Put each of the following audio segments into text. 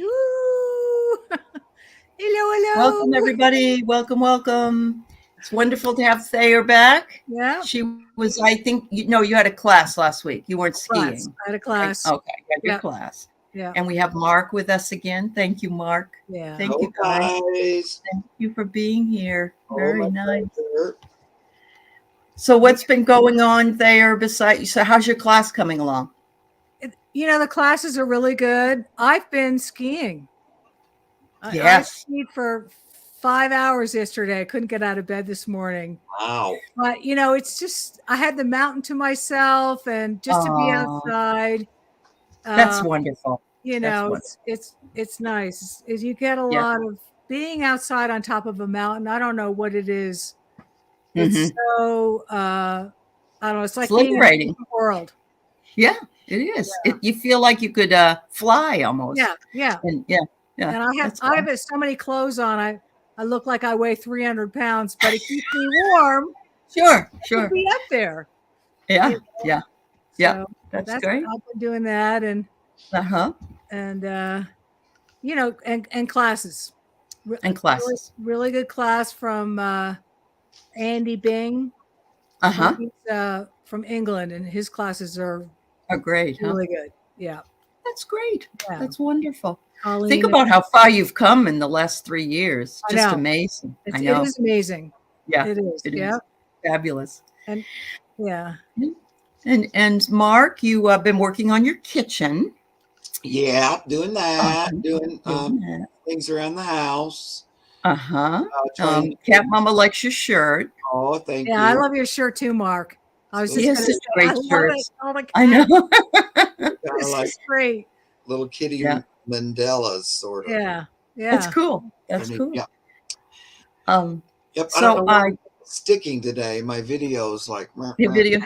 Ooh. Hello. Welcome, everybody. Welcome, welcome. It's wonderful to have Thayer back. Yeah, She was, I think, you had a class last week. You weren't class. skiing, I had a right? class. Okay, you had your Yeah, class. yeah, And we have Mark with us again. Thank you, Mark. yeah. Thank Hello, you, guys. guys. Thank you for being here. Oh, Very my nice. pleasure. So, what's been going on, Thayer, besides? So, how's your class coming along? The classes are really good. I've been skiing. I Yes. skied for 5 hours yesterday. I couldn't get out of bed this morning. Wow. But it's just I had the mountain to myself, and just to be Oh, outside. that's Uh, wonderful. That's wonderful. it's nice. Is you get a Yeah. lot of being outside on top of a mountain. I don't know what it is. It's Hmm. so I don't know. It's It's like being in a liberating. different world. Yeah, it is. You feel like you could fly almost. Yeah, yeah. And yeah, yeah, And that's I fun. have so many clothes on. I look like I weigh 300 pounds, but it keeps me warm Sure, to sure. be up there. Yeah, You know? yeah, yeah. So That's that's great. I've been doing that, Uh-huh. and and classes. And Really, classes. really good class from Andy Bing. Uh-huh. He's from England, and his classes are Oh, great, huh? really good. Yeah, That's great. yeah. That's wonderful. Think Colleen, about how far you've come in the last 3 years. I Just know amazing. I it know. is amazing. Yeah, It is. it Yeah, is. Fabulous. and yeah, And Mark, you been working on your kitchen. Yeah, doing that. Uh-huh. Doing Doing that. things around the house. Uh-huh. Trying to Cat Mama likes your shirt. Oh, thank yeah. I you. love your shirt too, Mark. I was So He just has gonna such say I great love it. shirts. Oh my I god, know. kind of this like is great. little kitty Yeah, Mandelas, sort of. Yeah, that's yeah. cool. That's And cool. yeah, Um, yep. I don't so know why I it's sticking today. My video's like, the video.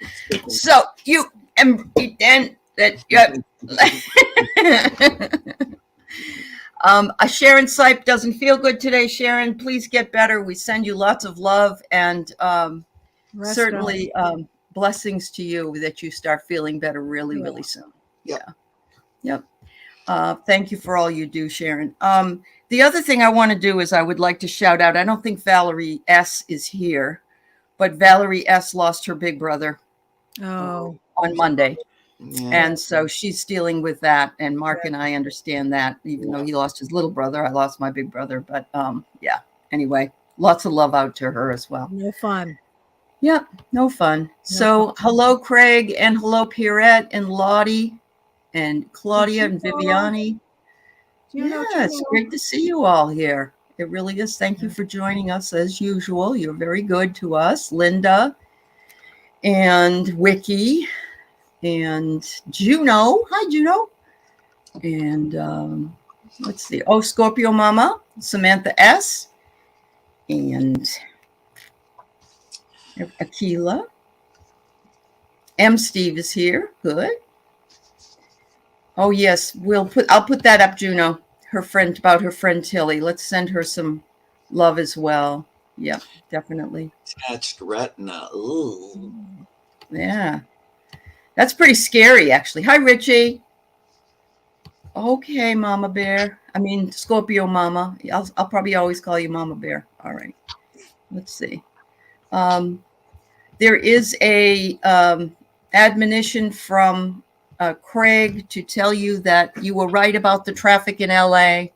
it's sticking. So you and that yeah. Sharon Sipe doesn't feel good today. Sharon, please get better. We send you lots of love and Rest up. certainly blessings to you that you start feeling better really, Yeah. really soon. Yep. Yeah. Yep. Thank you for all you do, Sharon. The other thing I want to do is I would like to shout out. I don't think Valerie S. is here, but Valerie S. lost her big brother Oh, on Monday. Yeah. yeah. And so she's dealing with that. And Mark Yeah. and I understand that, even though Yeah. he lost his little brother, I lost my big brother. But yeah, anyway, lots of love out to her as well. No fun. Yeah, no fun. No So fun. hello, Craig, and hello, Pierrette and Lottie and Claudia and Juno, Viviani. Juno, Yeah, it's Juno. great to see you all here. It really is. Thank you Yeah. for joining us as usual. You're very good to us, Linda and Vicky and Juno. Hi, Juno. And let's see. Oh, Scorpio Mama, Samantha S. And Akila. M. Steve is here. Good. Oh yes, I'll put that up, Juno. Her friend about her friend Tilly. Let's send her some love as well. Yep, definitely. Attached retina. Ooh. Yeah. That's pretty scary actually. Hi Richie. Okay, Mama Bear. I mean Scorpio Mama. I'll probably always call you Mama Bear. All right. Let's see. There is a admonition from Craig to tell you that you were right about the traffic in LA,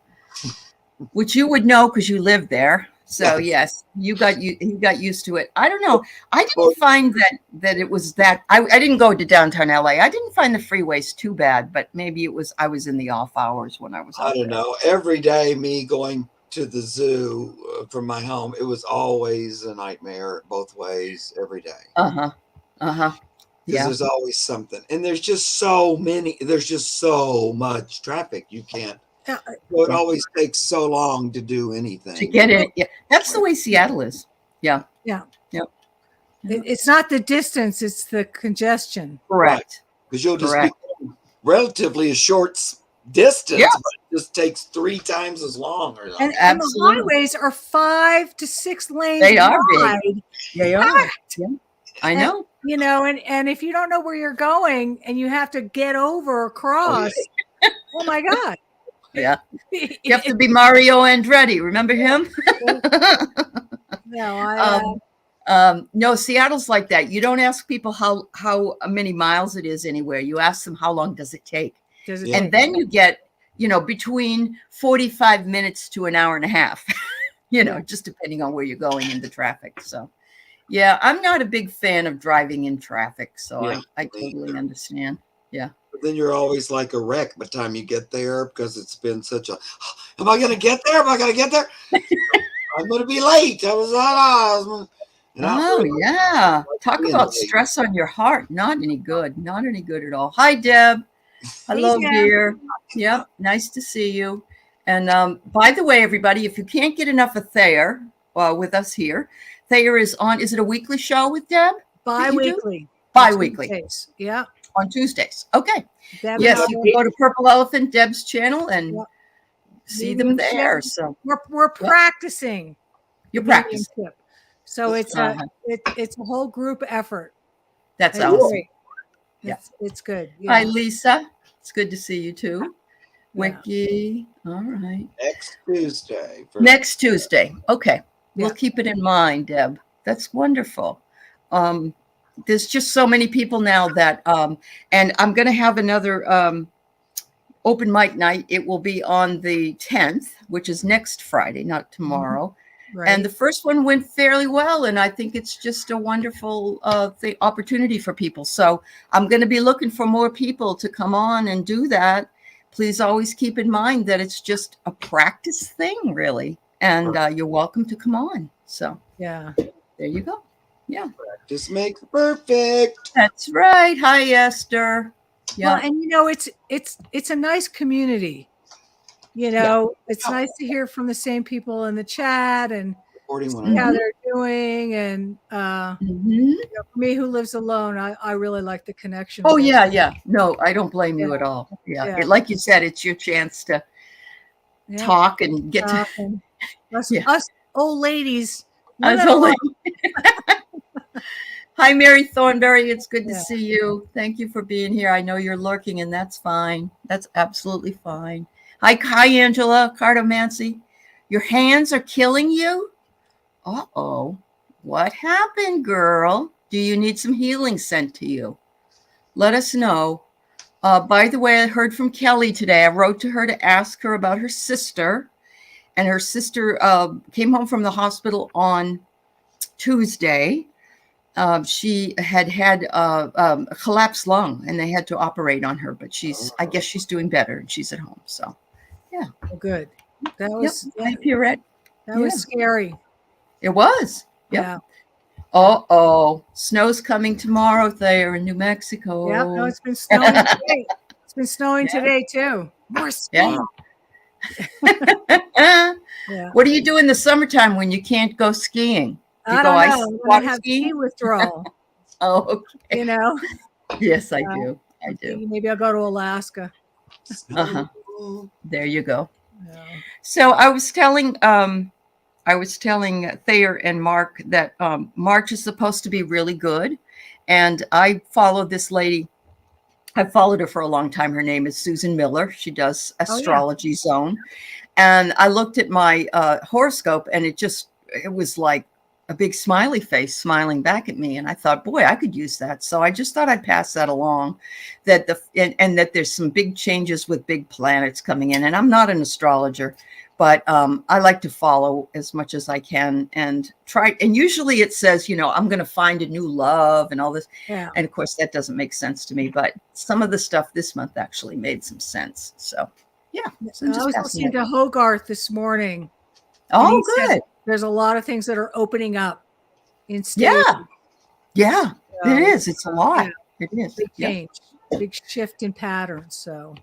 which you would know because you live there. So yes, you got used to it. I don't know. I didn't find that it was that. I didn't go to downtown LA. I didn't find the freeways too bad, but maybe I was in the off hours when I was out I don't there. know. Every day, me going to the zoo from my home, it was always a nightmare both ways every day. Uh-huh. Uh-huh. Because Yeah. there's always something. And there's just so much traffic. You can't. Yeah, So it always takes so long to do anything. To get it. Yeah. That's the way Seattle is. Yeah. yeah. Yep. It's not the distance; it's the congestion. Correct. Because you'll just Correct. be relatively a short distance, Yeah. but it just takes 3 times as long or something. And the Absolutely. highways are 5 to 6 lanes They are wide. big. They are. Yeah. I know. And if you don't know where you're going and you have to get over or cross, oh my God. Yeah. You have to be Mario Andretti. Remember him? No, No, Seattle's like that. You don't ask people how many miles it is anywhere. You ask them how long does it take, does it Yeah. and then you get between 45 minutes to an hour and a half. Just depending on where you're going in the traffic. So, yeah, I'm not a big fan of driving in traffic. So Yeah, I me totally either. understand. Yeah. But then you're always like a wreck by the time you get there because it's been such a. Am I going to get there? Am I going to get there? I'm going to be late. I was not Oh, really yeah. Talk being about late. stress on your heart. Not any good. Not any good at all. Hi, Deb. Hello, Deb. dear. Yep. Nice to see you. And by the way, everybody, if you can't get enough of Thayer with us here, Thayer is on. Is it a weekly show with Deb? Bi-weekly. Bi-weekly. Tuesdays. Yeah. On Tuesdays. Okay. Deb Yes, and I you can go to Purple Elephant, Deb's channel, and Yep. see them Mediumship. there. So we're practicing. you're the practicing. mediumship. So it's it's a whole group effort. That's It's awesome. great. Yeah. It's good. Hi, Yeah. Lisa. It's good to see you too. Yeah. Wiki. All right. Next Tuesday. Next Tuesday. Okay. We'll Yeah. keep it in mind, Deb. That's wonderful. There's just so many people now that, and I'm going to have another open mic night. It will be on the 10th, which is next Friday, not tomorrow. Right. And the first one went fairly well. And I think it's just a wonderful opportunity for people. So I'm going to be looking for more people to come on and do that. Please always keep in mind that it's just a practice thing, really. And you're welcome to come on. So yeah. there you go. Yeah. Practice makes perfect. That's right. Hi, Esther. Yeah. Well, and it's a nice community. It's nice to hear from the same people in the chat and see how they're doing. And for me, who lives alone, I really like the connection. Oh, yeah. No, I don't blame you at all. Yeah. Yeah. Like you said, it's your chance to talk and get to us old ladies. Hi, Mary Thornberry. It's good to see you. Thank you for being here. I know you're lurking, and that's fine. That's absolutely fine. Hi, Angela Cardomancy. Your hands are killing you? Uh-oh. What happened, girl? Do you need some healing sent to you? Let us know. By the way, I heard from Kelly today. I wrote to her to ask her about her sister. And her sister came home from the hospital on Tuesday. She had a collapsed lung, and they had to operate on her. But I guess she's doing better, and she's at home. So, yeah. Oh, good. That was Hi, Pierrette. That was scary. It was. Yep. Yeah. Uh-oh. Snow's coming tomorrow there in New Mexico. Yeah. No, it's been snowing today. It's been snowing today too. More snow. Yeah. What do you do in the summertime when you can't go skiing? I don't know. I have ski withdrawal. Oh, okay. Yes, I do. I do. Maybe I'll go to Alaska. There you go. Yeah. So I was telling Thayer and Mark that March is supposed to be really good. And I follow this lady. I've followed her for a long time. Her name is Susan Miller. She does Astrology Zone. And I looked at my horoscope, and it was like a big smiley face smiling back at me. And I thought, boy, I could use that. So I just thought I'd pass that along, that that there's some big changes with big planets coming in. And I'm not an astrologer, but I like to follow as much as I can and try. And usually it says, I'm going to find a new love and all this. Yeah. And of course, that doesn't make sense to me. But some of the stuff this month actually made some sense. So, yeah. So I was listening to Hogarth this morning. Oh, good. There's a lot of things that are opening up in stage. Yeah, it is. It's a lot. Yeah. It is. Big change, big shift in patterns. So,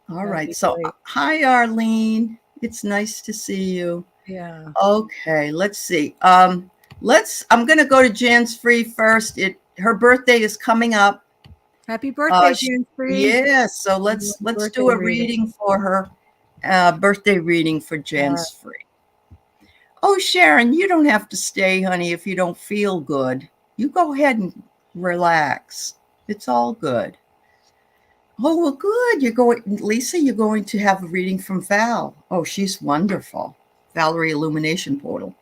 all right. So, hi, Arlene. It's nice to see you. Yeah. Okay. Let's see. I'm going to go to Jan's Free first. Her birthday is coming up. Happy birthday, Jan Free. Yeah. So let's do a reading for her. Birthday reading for Jan's Free. Oh, Sharon, you don't have to stay, honey, if you don't feel good. You go ahead and relax. It's all good. Oh, well, good. Lisa, you're going to have a reading from Val. Oh, she's wonderful. Valerie Illumination Portal.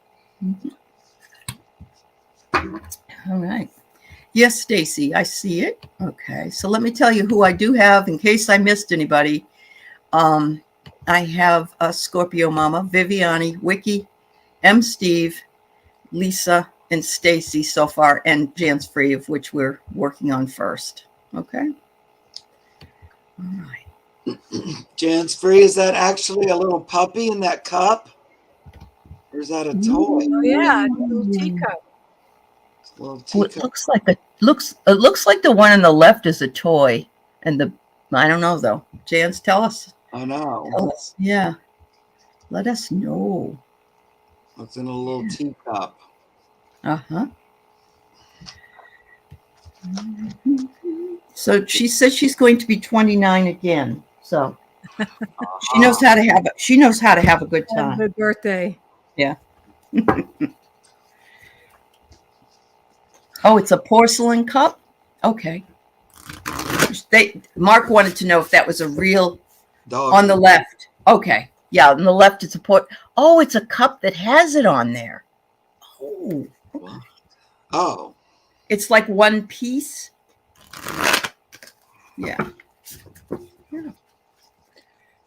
Mhm. All right. Yes, Stacy, I see it. Okay. So let me tell you who I do have in case I missed anybody. I have a Scorpio Mama, Viviani, Wiki, M. Steve, Lisa, and Stacy so far, and Jan's Free, of which we're working on first. Okay. All right. Jan's Free, is that actually a little puppy in that cup? Or is that a toy? Oh, yeah, a little teacup. A little Well, teacup. it looks like the one on the left is a toy, and I don't know though. Jans, tell us. I know. Tell us. Yeah. Let us know. It's in a little teacup. Uh-huh. So she says she's going to be 29 again. So she knows how to have a good Have a time. good birthday. Yeah. Oh, it's a porcelain cup? Okay. Mark wanted to know if that was a real Dog. on the left. Okay. Yeah, on the left it's it's a cup that has it on there. Oh. Okay. Oh. It's like one piece. Yeah.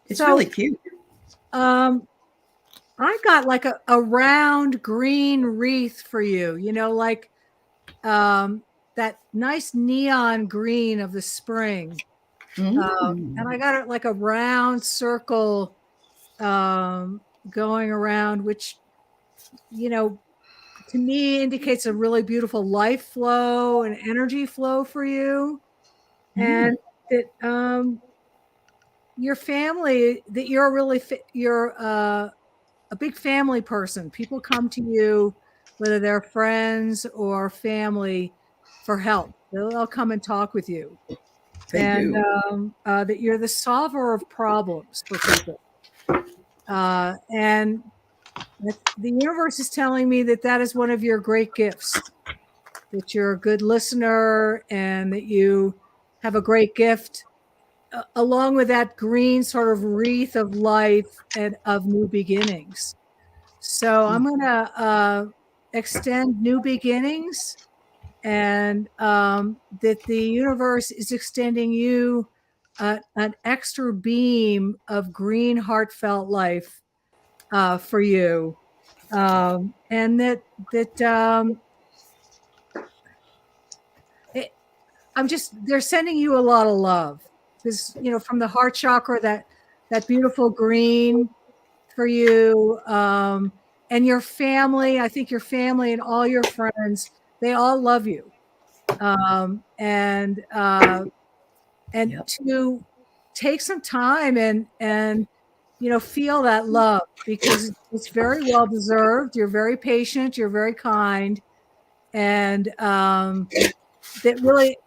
It's really cute. I got like a round green wreath for you, like that nice neon green of the spring. And I got it like a round circle going around, which, to me indicates a really beautiful life flow and energy flow for you. And that your family, that you're really you're a big family person. People come to you, whether they're friends or family, for help. They'll come and talk with you. That you're the solver of problems for people. And the universe is telling me that is one of your great gifts, that you're a good listener and that you have a great gift, along with that green sort of wreath of life and of new beginnings. So I'm going to extend new beginnings, and that the universe is extending you an extra beam of green heartfelt life for you, and they're sending you a lot of love, because from the heart chakra, that beautiful green for you, and your family. I think your family and all your friends, they all love you, and to take some time and feel that love, because it's very well deserved. You're very patient, you're very kind, and that really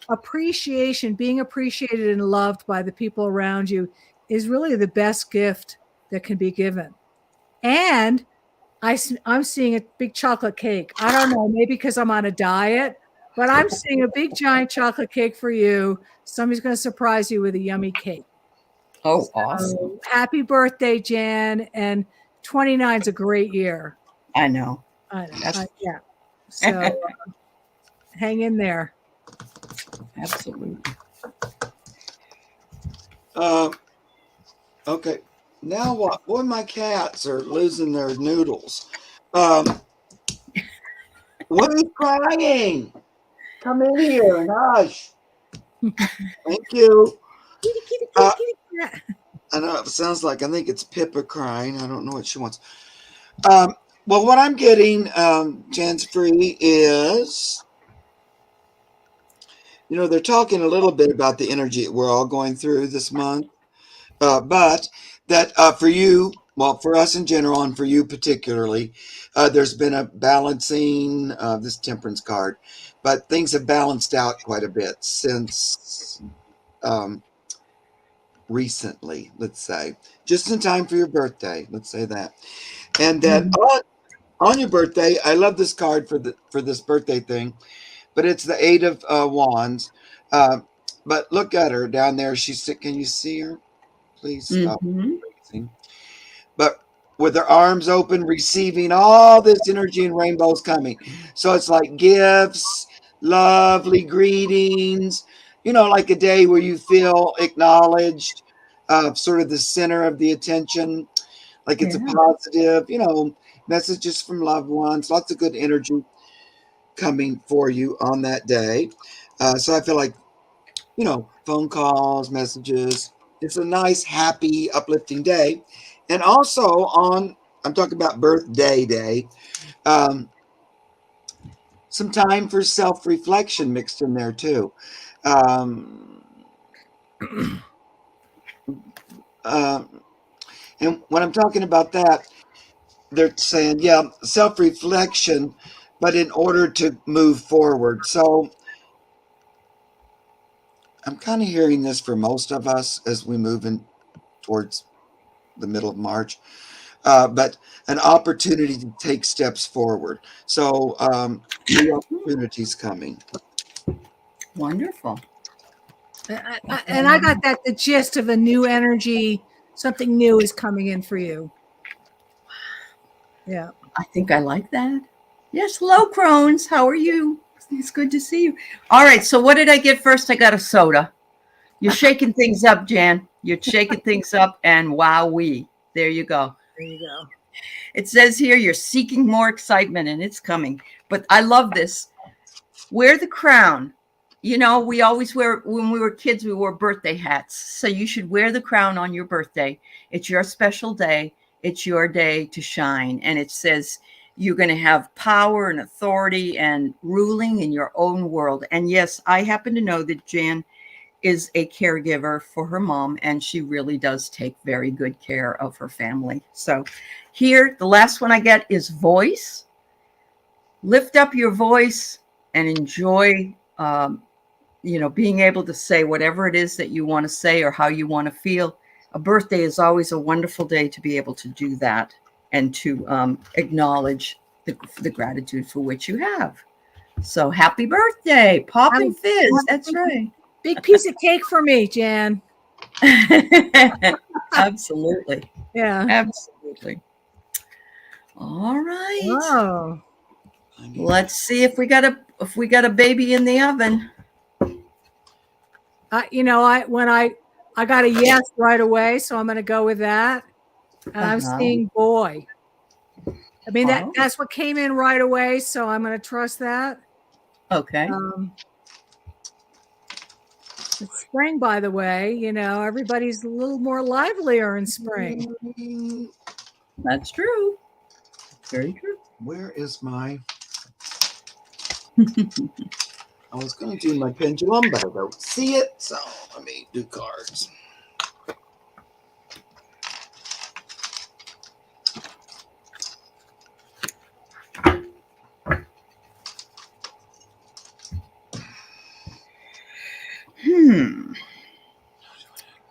being appreciated and loved by the people around you is really the best gift that can be given. And I'm seeing a big chocolate cake. I don't know, maybe because I'm on a diet, but I'm seeing a big giant chocolate cake for you. Somebody's going to surprise you with a yummy cake. Oh, awesome. Happy birthday, Jan. And 29 is a great year. I know. Yeah. So hang in there. Absolutely. Okay. Now what? Boy, my cats are losing their noodles. What are you crying? Come in here and hush. Thank you. I know it sounds like, I think it's Pippa crying. I don't know what she wants. Well, what I'm getting, Jan's Free, is, they're talking a little bit about the energy that we're all going through this month. But that for you, well, for us in general, and for you particularly, there's been a balancing of this Temperance card, but things have balanced out quite a bit since recently, let's say, just in time for your birthday. Let's say that. And then on your birthday, I love this card for this birthday thing, but it's the Eight of Wands. But look at her down there. She's sick. Can you see her? Please stop breathing. But with her arms open, receiving all this energy and rainbows coming. So it's like gifts, lovely greetings, like a day where you feel acknowledged, sort of the center of the attention, like it's a positive, messages from loved ones, lots of good energy coming for you on that day. So I feel like, phone calls, messages. It's a nice, happy, uplifting day. And also I'm talking about birthday day, some time for self-reflection mixed in there too. Um, and when I'm talking about that, they're saying, yeah, self-reflection, but in order to move forward. So I'm kind of hearing this for most of us as we move in towards the middle of March, but an opportunity to take steps forward. So new opportunities coming. Wonderful. And I got the gist of a new energy. Something new is coming in for you. Yeah. I think I like that. Yes. Hello, Crones. How are you? It's good to see you. All right. So what did I get first? I got a soda. You're shaking things up, Jan. You're shaking things up, and wowee. There you go. There you go. It says here you're seeking more excitement, and it's coming. But I love this. Wear the crown. We always wear, when we were kids, we wore birthday hats. So you should wear the crown on your birthday. It's your special day. It's your day to shine. And it says you're going to have power and authority and ruling in your own world. And yes, I happen to know that Jan is a caregiver for her mom, and she really does take very good care of her family. So here, the last one I get is voice. Lift up your voice and enjoy, being able to say whatever it is that you want to say or how you want to feel. A birthday is always a wonderful day to be able to do that and to acknowledge the gratitude for which you have. So happy birthday, Pop and Fizz. That's right. Big piece of cake for me, Jan. Absolutely. Yeah. Absolutely. All right. Oh. Let's see if we got a baby in the oven. I got a yes right away, so I'm going to go with that. And I'm seeing boy. I mean, that's what came in right away, so I'm going to trust that. Okay. It's spring, by the way. Everybody's a little more livelier in spring. That's true. Very true. Where is my... I was going to do my pendulum, but I don't see it. So let me do cards.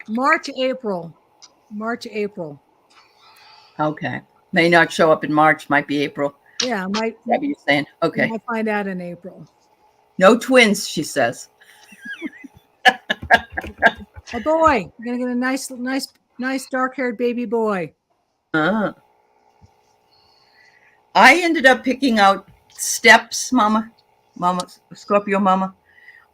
March, April. Okay. May not show up in March, might be April. Yeah, might. Is that what you're saying? Okay. I'll find out in April. No twins, she says. A boy. You're gonna get a nice dark-haired baby boy. I ended up picking out steps, Mama, Scorpio Mama.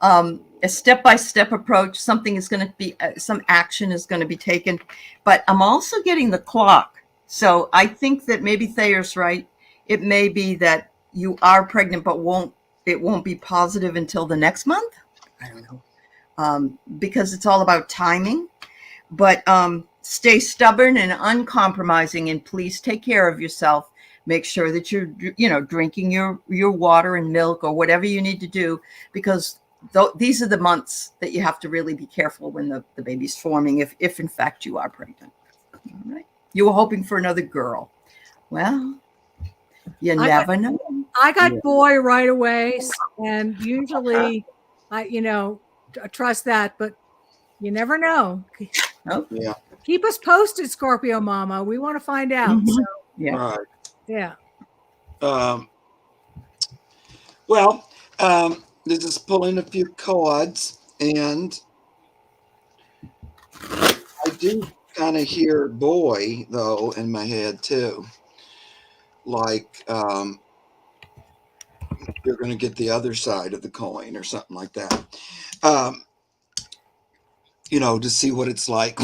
A step-by-step approach. Something is going to be, some action is going to be taken. But I'm also getting the clock. So I think that maybe Thayer's right. It may be that you are pregnant, but it won't be positive until the next month. I don't know. Because it's all about timing. But stay stubborn and uncompromising, and please take care of yourself. Make sure that you're, drinking your water and milk or whatever you need to do, because these are the months that you have to really be careful when the baby's forming, if in fact you are pregnant. All right. You were hoping for another girl. Well, you never know. I got boy right away, and usually I trust that, but you never know. Oh, yeah. Keep us posted, Scorpio Mama. We want to find out. Mm-hmm. So, yeah. Right. Yeah. This is pulling a few cards, and I do kind of hear boy though in my head too. Like you're going to get the other side of the coin or something like that. Um, to see what it's like.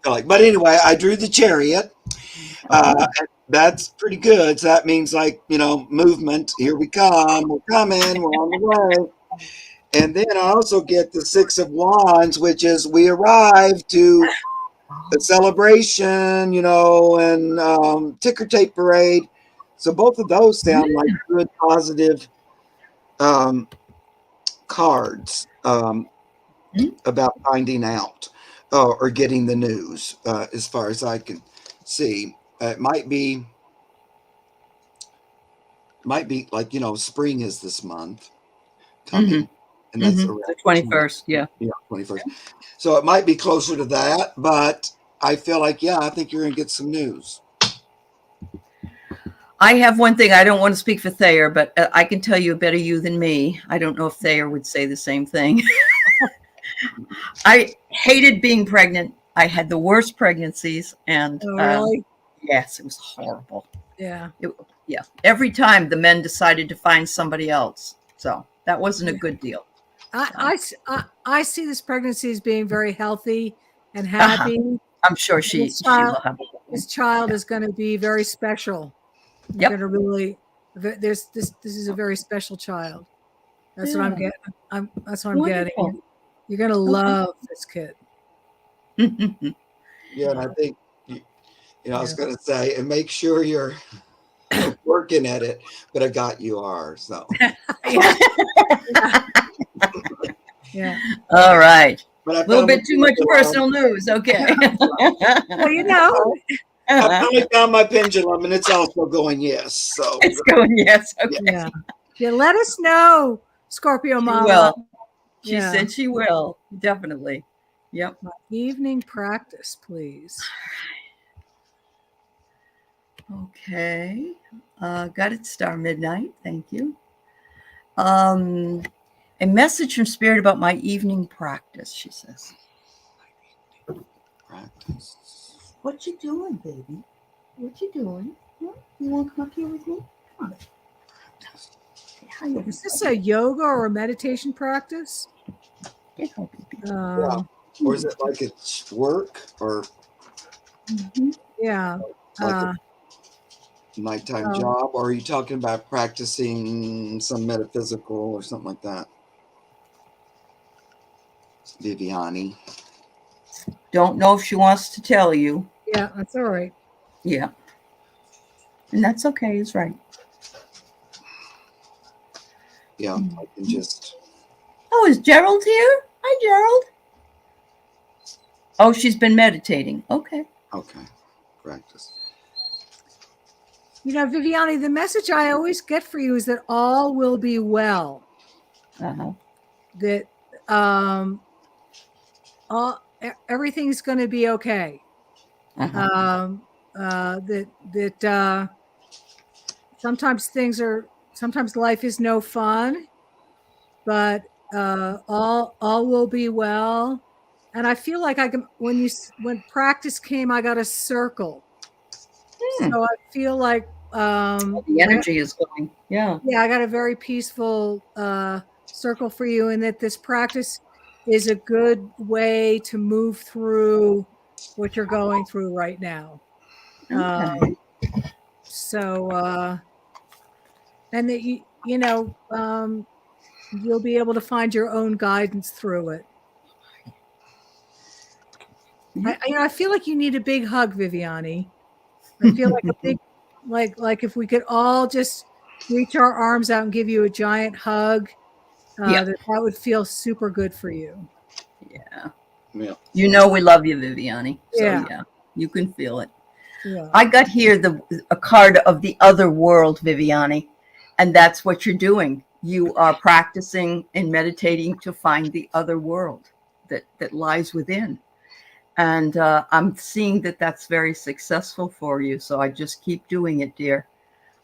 But anyway, I drew the chariot. That's pretty good. So that means movement. Here we come. We're coming. We're on the way. And then I also get the Six of Wands, which is we arrive to the celebration, and ticker tape parade. So both of those sound like good, positive cards about finding out or getting the news, as far as I can see. It might be like, spring is this month coming. And that's the 21st. Yeah. 21st. So it might be closer to that, but I feel like, I think you're going to get some news. I have one thing. I don't want to speak for Thayer, but I can tell you a better you than me. I don't know if Thayer would say the same thing. I hated being pregnant. I had the worst pregnancies. And really? Yes, it was horrible. Yeah. Yeah. Every time the men decided to find somebody else. So that wasn't a good deal. I see this pregnancy as being very healthy and happy. I'm sure she will have it. This child is going to be very special. Yep. Going to really, this is a very special child. That's what I'm getting. That's what I'm getting. You're going to love this kid. Yeah, and I think I was going to say, and make sure you're working at it, but I got you are. So. Yeah. All right. A little bit too much personal news. Okay. Well, I finally found my pendulum, and it's also going yes. So it's going yes. Okay. Yeah. Let us know, Scorpio Mama. Will. She said she will. Definitely. Yep. My evening practice, please. Okay. Got it. Star Midnight. Thank you. A message from Spirit about my evening practice, she says. Practice. What you doing, baby? What you doing? You want to come up here with me? Come on. Is this a yoga or a meditation practice? Or is it like it's work or? Yeah. Like a nighttime job, or are you talking about practicing some metaphysical or something like that? Viviani. Don't know if she wants to tell you. Yeah, that's all right. Yeah. And that's okay. It's right. Yeah, I can just. Oh, is Gerald here? Hi, Gerald. Oh, she's been meditating. Okay. Okay. Practice. Viviani, the message I always get for you is that all will be well. That everything's going to be okay. That sometimes life is no fun, but all will be well. And I feel like when practice came, I got a circle. So I feel like the energy is going. Yeah. Yeah, I got a very peaceful circle for you, and that this practice is a good way to move through what you're going through right now. Okay. And that you'll be able to find your own guidance through it. I feel like you need a big hug, Viviani. I feel like a big, like if we could all just reach our arms out and give you a giant hug, that would feel super good for you. Yeah. Yeah. We love you, Viviani. So Yeah. You can feel it. Yeah. I got here a card of the other world, Viviani, and that's what you're doing. You are practicing and meditating to find the other world that lies within. And I'm seeing that that's very successful for you. So I just keep doing it, dear.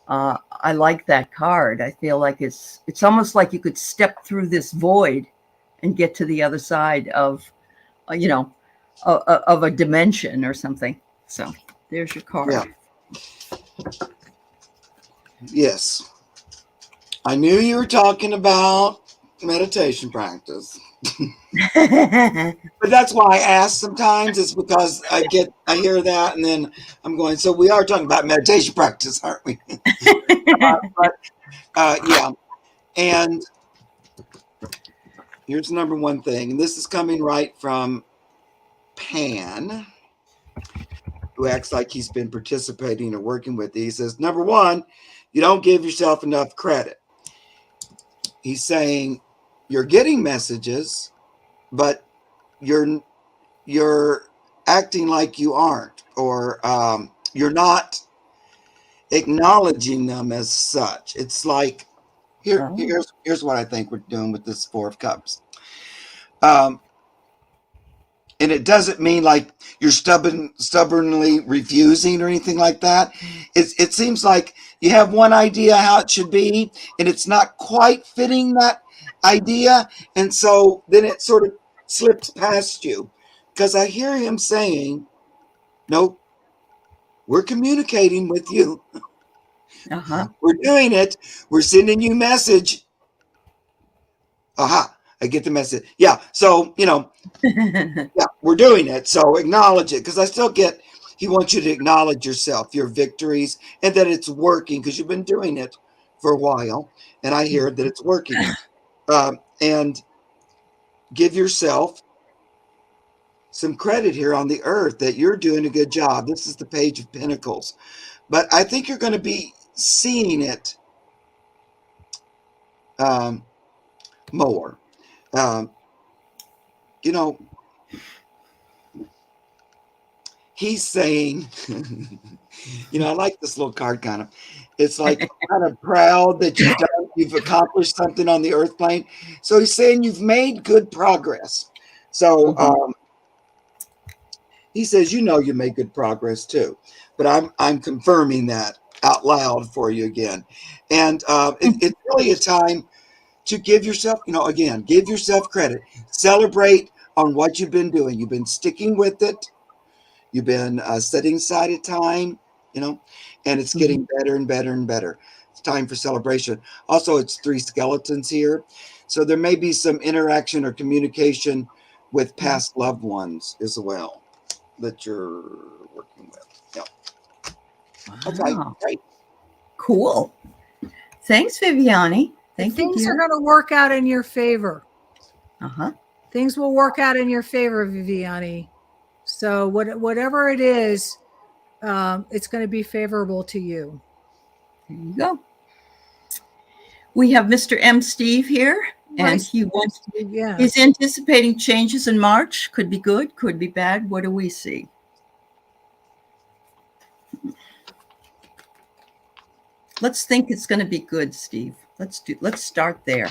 I like that card. I feel like it's almost like you could step through this void and get to the other side of of a dimension or something. So there's your card. Yeah. Yes. I knew you were talking about meditation practice. But that's why I ask sometimes. It's because I hear that, and then I'm going, so we are talking about meditation practice, aren't we? Yeah. And here's the number one thing, and this is coming right from Pan, who acts like he's been participating or working with you. He says, number one, you don't give yourself enough credit. He's saying you're getting messages, but you're acting like you aren't, or you're not acknowledging them as such. It's like here's what I think we're doing with this Four of Cups. And it doesn't mean like you're stubbornly refusing or anything like that. It seems like you have one idea how it should be, and it's not quite fitting that idea, and so then it sort of slips past you. Because I hear him saying, "Nope, we're communicating with you. We're doing it. We're sending you message." Aha. I get the message. Yeah. So, yeah, we're doing it. So acknowledge it. Because I still get, he wants you to acknowledge yourself, your victories, and that it's working because you've been doing it for a while. And I hear that it's working. And give yourself some credit here on the earth that you're doing a good job. This is the Page of Pentacles. But I think you're going to be seeing it more. He's saying, I like this little card kind of. It's like kind of proud that you've accomplished something on the earth plane. So he's saying you've made good progress. So he says, you made good progress too. But I'm confirming that out loud for you again. And it's really a time to give yourself, give yourself credit. Celebrate on what you've been doing. You've been sticking with it. You've been setting aside a time, and it's getting better and better and better. It's time for celebration. Also, it's 3 skeletons here. So there may be some interaction or communication with past loved ones as well that you're working with. Yeah. Wow. Okay, great. Cool. Thanks, Viviani. Thank you. Things are going to work out in your favor. Things will work out in your favor, Viviani. So whatever it is, it's going to be favorable to you. There you go. We have Mr. M. Steve here, and he's anticipating changes in March. Could be good, could be bad. What do we see? Let's think it's going to be good, Steve. Let's start there.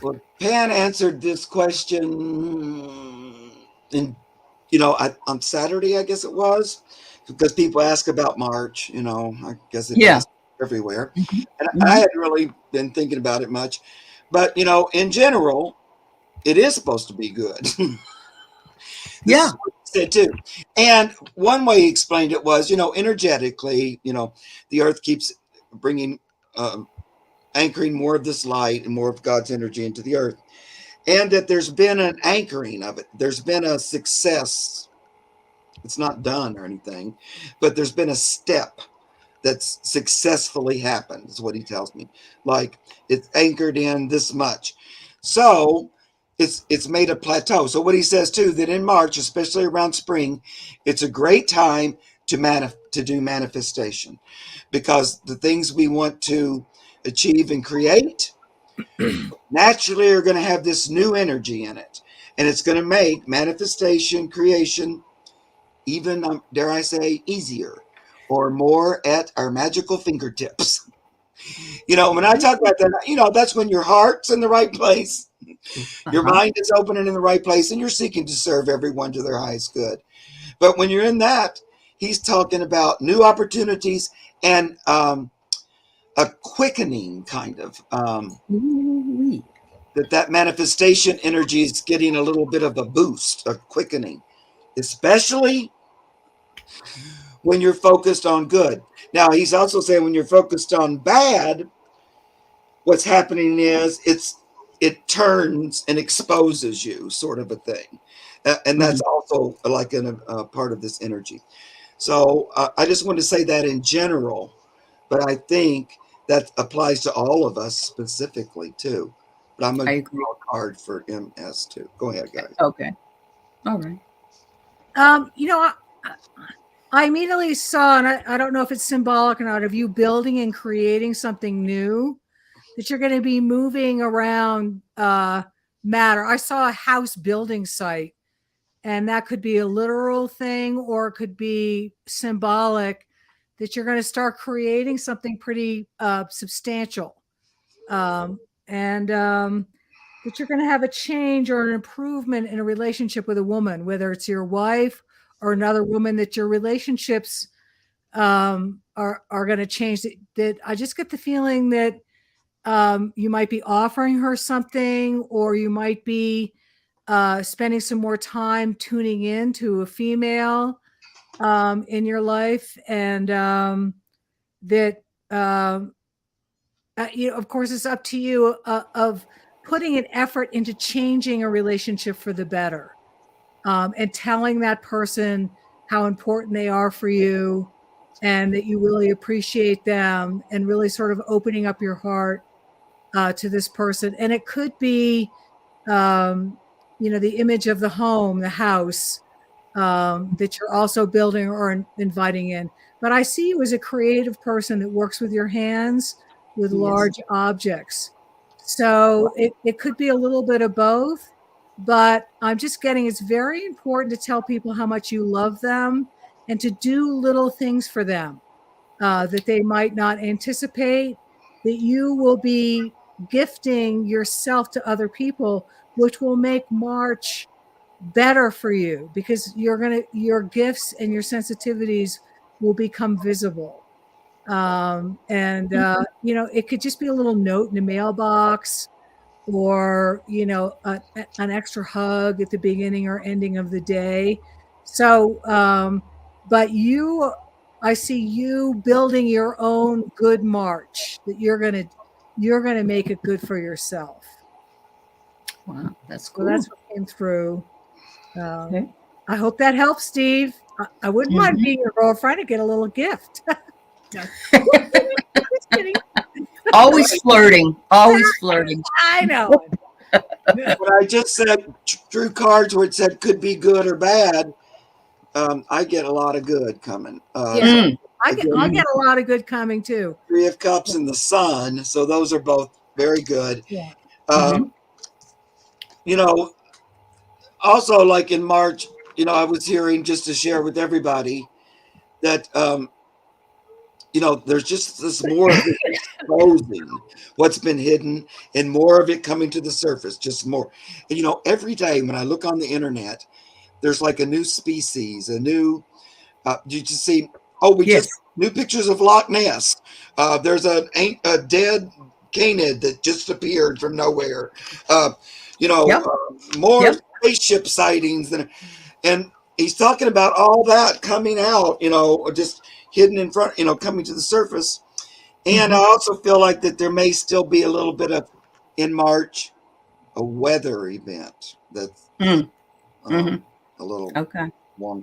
Well, Pan answered this question on Saturday, I guess it was, because people ask about March, I guess it's everywhere. And I hadn't really been thinking about it much, but in general, it is supposed to be good. This is what he said too. And one way he explained it was, energetically, the earth keeps bringing anchoring more of this light and more of God's energy into the earth, and that there's been an anchoring of it. There's been a success. It's not done or anything, but there's been a step that's successfully happened, is what he tells me. Like it's anchored in this much. So it's made a plateau. So what he says too, that in March, especially around spring, it's a great time to do manifestation, because the things we want to achieve and create naturally are going to have this new energy in it, and it's going to make manifestation, creation, even dare I say, easier or more at our magical fingertips. When I talk about that, that's when your heart's in the right place, your mind is open and in the right place, and you're seeking to serve everyone to their highest good. But when you're in that, he's talking about new opportunities and a quickening kind of that manifestation energy is getting a little bit of a boost, a quickening, especially when you're focused on good. Now, he's also saying when you're focused on bad, what's happening is it turns and exposes you, sort of a thing. And that's also like a part of this energy. So I just want to say that in general, but I think that applies to all of us specifically too. But I'm going to draw a card for MS too. Go ahead, guys. Okay. All right. I immediately saw, and I don't know if it's symbolic or not, of you building and creating something new, that you're going to be moving around matter. I saw a house building site, and that could be a literal thing, or it could be symbolic, that you're going to start creating something pretty substantial. And that you're going to have a change or an improvement in a relationship with a woman, whether it's your wife or another woman, that your relationships are going to change. That I just get the feeling that you might be offering her something, or you might be spending some more time tuning in to a female in your life, and that of course, it's up to you of putting an effort into changing a relationship for the better, and telling that person how important they are for you, and that you really appreciate them, and really sort of opening up your heart to this person. And it could be, the image of the home, the house, that you're also building or inviting in. But I see you as a creative person that works with your hands, with large objects. So it could be a little bit of both, but I'm just getting, it's very important to tell people how much you love them, and to do little things for them that they might not anticipate, that you will be gifting yourself to other people, which will make March better for you, because your gifts and your sensitivities will become visible. It could just be a little note in the mailbox, or an extra hug at the beginning or ending of the day. So but I see you building your own good March, that you're gonna make it good for yourself. Wow, that's cool. So that's what came through. Okay. I hope that helps, Steve. I wouldn't mind being your girlfriend and get a little gift. Just kidding. Always flirting. Always flirting. I know. When I just said drew cards where it said could be good or bad, I get a lot of good coming. I get a lot of good coming too. 3 of Cups and the Sun, so those are both very good. Yeah. Also, like in March, I was hearing, just to share with everybody, that there's just this more of it exposing what's been hidden, and more of it coming to the surface, just more. And every day when I look on the internet, there's like a new species, a new you just see, just new pictures of Loch Ness. There's a dead canid that just appeared from nowhere. More spaceship sightings, and he's talking about all that coming out, just hidden in front, coming to the surface. And I also feel like that there may still be a little bit of, in March, a weather event that's a little wonky.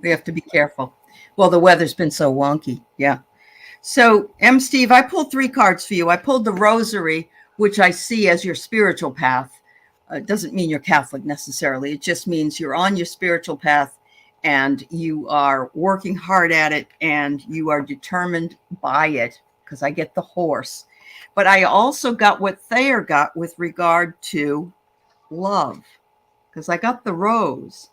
We have to be careful. Well, the weather's been so wonky. Yeah. So, Steve, I pulled 3 cards for you. I pulled the Rosary, which I see as your spiritual path. It doesn't mean you're Catholic necessarily. It just means you're on your spiritual path, and you are working hard at it, and you are determined by it, because I get the horse. But I also got what Thayer got with regard to love, because I got the rose.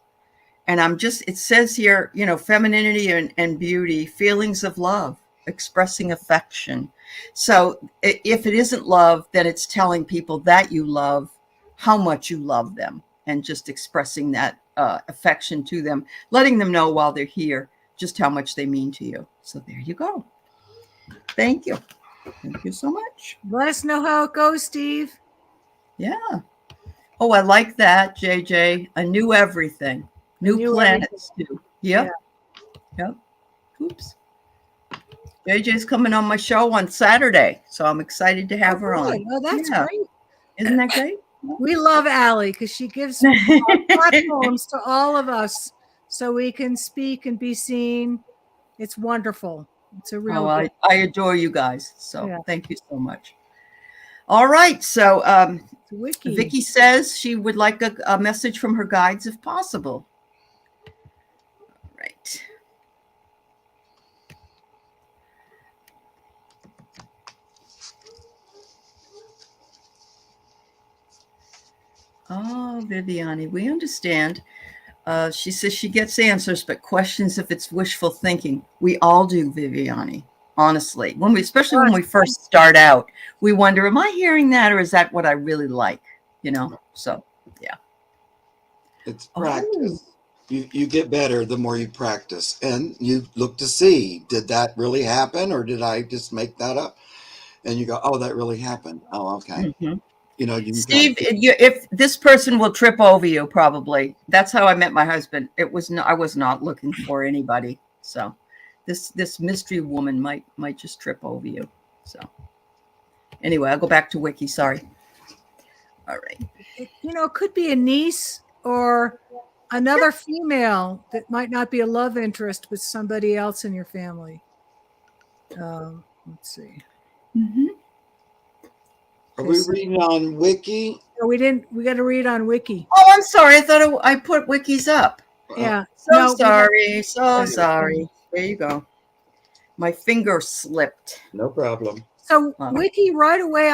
And it says here, femininity and beauty, feelings of love, expressing affection. So if it isn't love, then it's telling people that you love, how much you love them, and just expressing that affection to them, letting them know while they're here just how much they mean to you. So there you go. Thank you. Thank you so much. Let us know how it goes, Steve. Yeah. Oh, I like that, JJ. I knew everything. New planets too. Yep. Yeah. Yep. Oops. JJ's coming on my show on Saturday, so I'm excited to have her on. Oh, that's great. Isn't that great? We love Allie because she gives platforms to all of us so we can speak and be seen. It's wonderful. It's a real I adore you guys. So thank you so much. All right. So Vicky says she would like a message from her guides if possible. All right. Oh, Viviani, we understand. She says she gets answers, but questions if it's wishful thinking. We all do, Viviani. Honestly, especially when we first start out, we wonder, am I hearing that, or is that what I really like? You know. So, yeah. It's practice. You get better the more you practice, and you look to see, did that really happen, or did I just make that up? And you go, oh, that really happened. Oh, okay. Mm-hmm. You know, you Steve, if this person will trip over you, probably. That's how I met my husband. I was not looking for anybody. So this mystery woman might just trip over you. So anyway, I'll go back to Wiki. Sorry. All right. It could be a niece or another female that might not be a love interest, but somebody else in your family. Let's see. Mm-hmm. Are we reading on Wiki? No, we didn't. We got to read on Wiki. Oh, I'm sorry. I thought I put Wikis up. Yeah. Sorry. Sorry. There you go. My finger slipped. No problem. So Wiki, right away,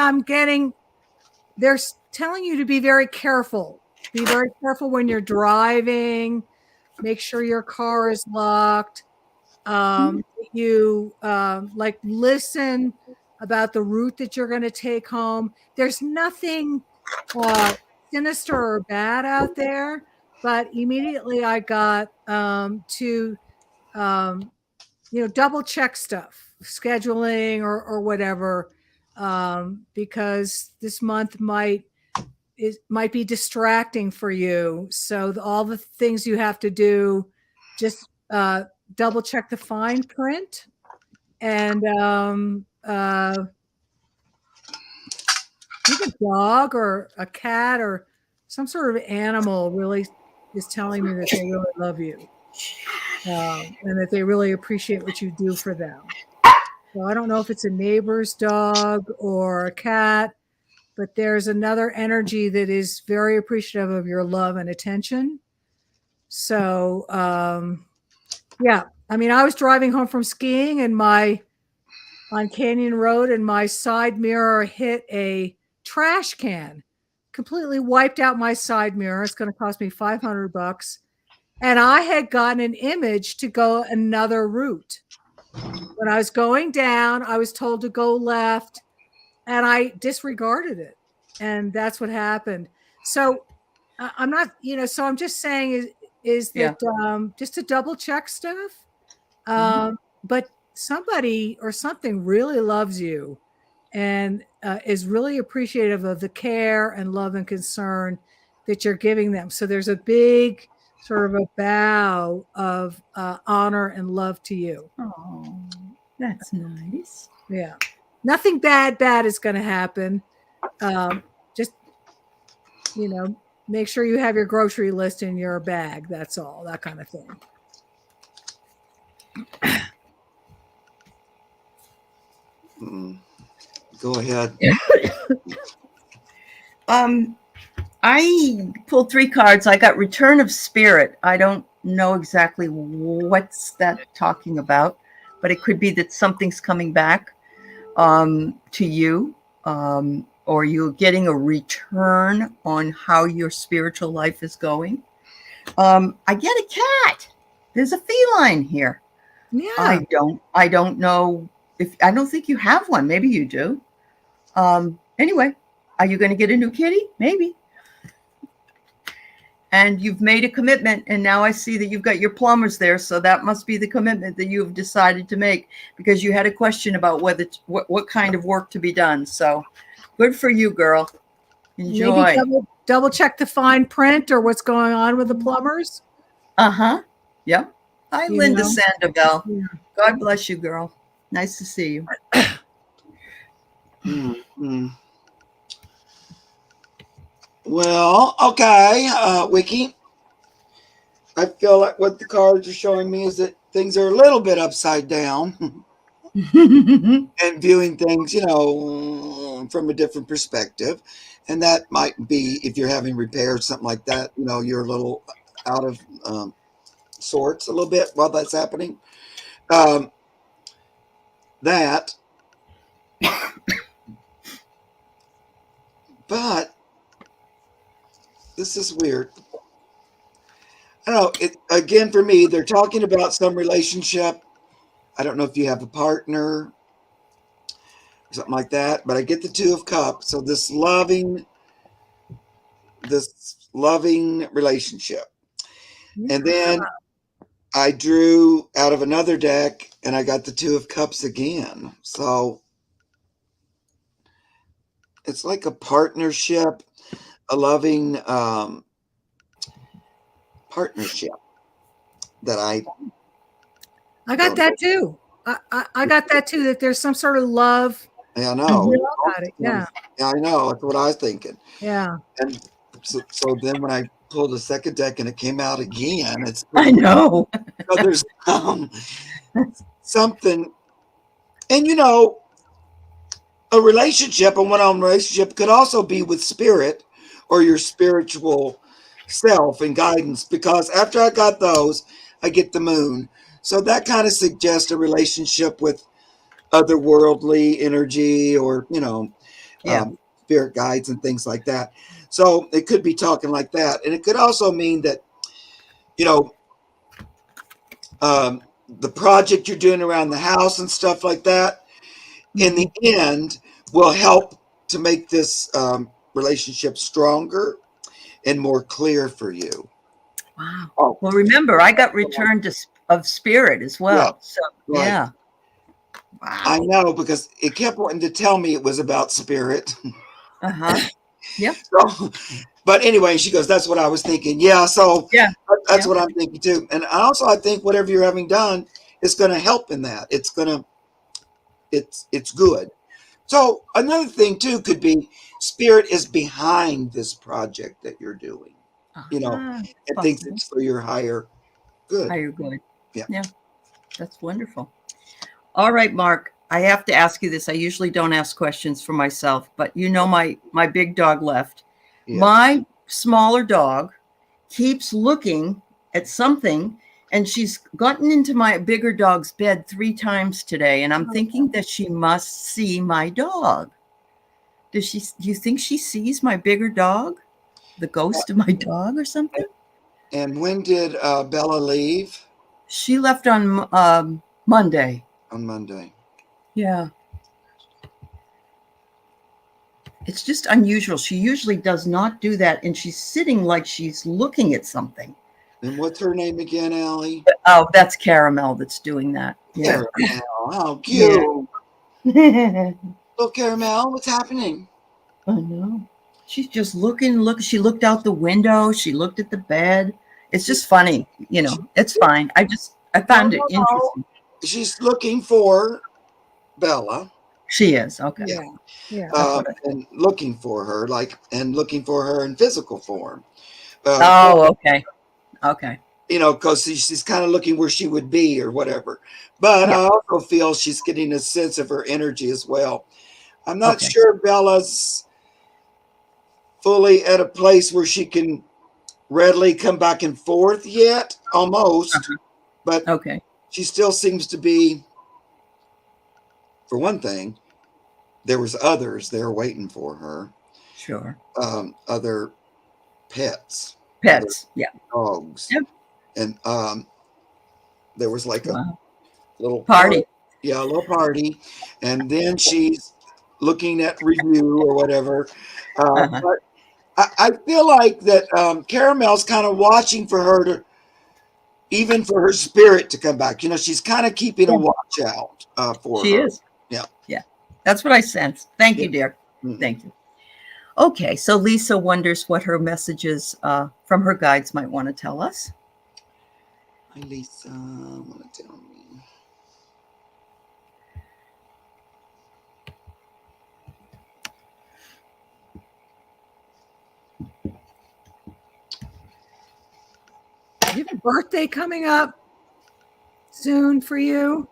they're telling you to be very careful. Be very careful when you're driving. Make sure your car is locked. You listen about the route that you're going to take home. There's nothing sinister or bad out there, but immediately I got to double check stuff, scheduling or whatever, because this month might be distracting for you. So all the things you have to do, just double check the fine print, and I think a dog or a cat or some sort of animal really is telling me that they really love you, and that they really appreciate what you do for them. So I don't know if it's a neighbor's dog or a cat, but there's another energy that is very appreciative of your love and attention. So, yeah, I mean, I was driving home from skiing on Canyon Road, and my side mirror hit a trash can, completely wiped out my side mirror. It's going to cost me $500. And I had gotten an image to go another route. When I was going down, I was told to go left, and I disregarded it. And that's what happened. So I'm not, so I'm just saying is that just to double check stuff. But somebody or something really loves you and is really appreciative of the care and love and concern that you're giving them. So there's a big sort of a bow of honor and love to you. Oh, that's nice. Yeah. Nothing bad is going to happen. Just, make sure you have your grocery list in your bag. That's all, that kind of thing. Go ahead. I pulled 3 cards. I got Return of Spirit. I don't know exactly what's that talking about, but it could be that something's coming back to you, or you're getting a return on how your spiritual life is going. I get a cat. There's a feline here. Yeah. I don't know I don't think you have one. Maybe you do. Anyway, are you going to get a new kitty? Maybe. and you've made a commitment, and now I see that you've got your plumbers there, so that must be the commitment that you've decided to make, because you had a question about whether what kind of work to be done. So good for you, girl. Enjoy. Maybe double check the fine print or what's going on with the plumbers. Yep. Hi, You Linda know? Sandoval. Yeah. God bless you, girl. Nice to see you. Mm-hmm. Well, okay, Wiki. I feel like what the cards are showing me is that things are a little bit upside down and viewing things, from a different perspective. And that might be if you're having repairs, something like that, you're a little out of sorts a little bit while that's happening. That. But this is weird. I don't know. Again, for me, they're talking about some relationship. I don't know if you have a partner or something like that, but I get the Two of Cups. So this loving relationship. Yeah. And then I drew out of another deck and I got the Two of Cups again. So it's like a partnership, a loving partnership that I got that too. I got that too, that there's some sort of love. Yeah, I know. Got it. Yeah. Yeah, I know. That's what I was thinking. Yeah. And so then when I pulled the second deck and it came out again, I know. So there's something, and a relationship, a one-on-one relationship could also be with spirit or your spiritual self and guidance, because after I got those, I get the moon. So that kind of suggests a relationship with otherworldly energy or, spirit guides and things like that. So it could be talking like that. And it could also mean that, the project you're doing around the house and stuff like that, in the end, will help to make this relationship stronger and more clear for you. Wow. Oh. Well, remember, I got Return of Spirit as well. Yeah. So, right. Yeah. Wow. I know, because it kept wanting to tell me it was about spirit. Yeah. So, but anyway, she goes, that's what I was thinking. Yeah. So yeah, that's what I'm thinking too. And I think whatever you're having done is going to help in that. It's good. So another thing too could be spirit is behind this project that you're doing, and thinks it's for your higher good. Higher good. Yeah. Yeah. That's wonderful. All right, Mark, I have to ask you this. I usually don't ask questions for myself, but my big dog left. Yeah. My smaller dog keeps looking at something, and she's gotten into my bigger dog's bed 3 times today, and I'm thinking that she must see my dog. Do you think she sees my bigger dog? The ghost of my dog or something? And when did Bella leave? She left on Monday. On Monday. Yeah. It's just unusual. She usually does not do that. And she's sitting like she's looking at something. And what's her name again, Allie? Oh, that's Caramel that's doing that. Yeah. Caramel. How cute. Yeah. Little Caramel, what's happening? I know. She's just looking. She looked out the window. She looked at the bed. It's just funny. It's fine. I found it interesting. She's looking for Bella. She is. Okay. Yeah. And looking for her, and looking for her in physical form. Okay. Okay. Because she's kind of looking where she would be or whatever. But I also feel she's getting a sense of her energy as well. I'm not sure Bella's fully at a place where she can readily come back and forth yet, almost. But she still seems to be, for one thing, there was others there waiting for her. Sure. Other pets. Dogs. Yep. And there was like a little party. A little party. And then she's looking at review or whatever. But I feel like that Caramel's kind of watching for her to, even for her spirit to come back. She's kind of keeping a watch out for She her. is. Yeah. Yeah. That's what I sense. Thank you, dear. Mm-hmm. Thank you. Okay. So Lisa wonders what her messages from her guides might want to tell us. Hi, Lisa. Want to tell me? You have a birthday coming up soon for you.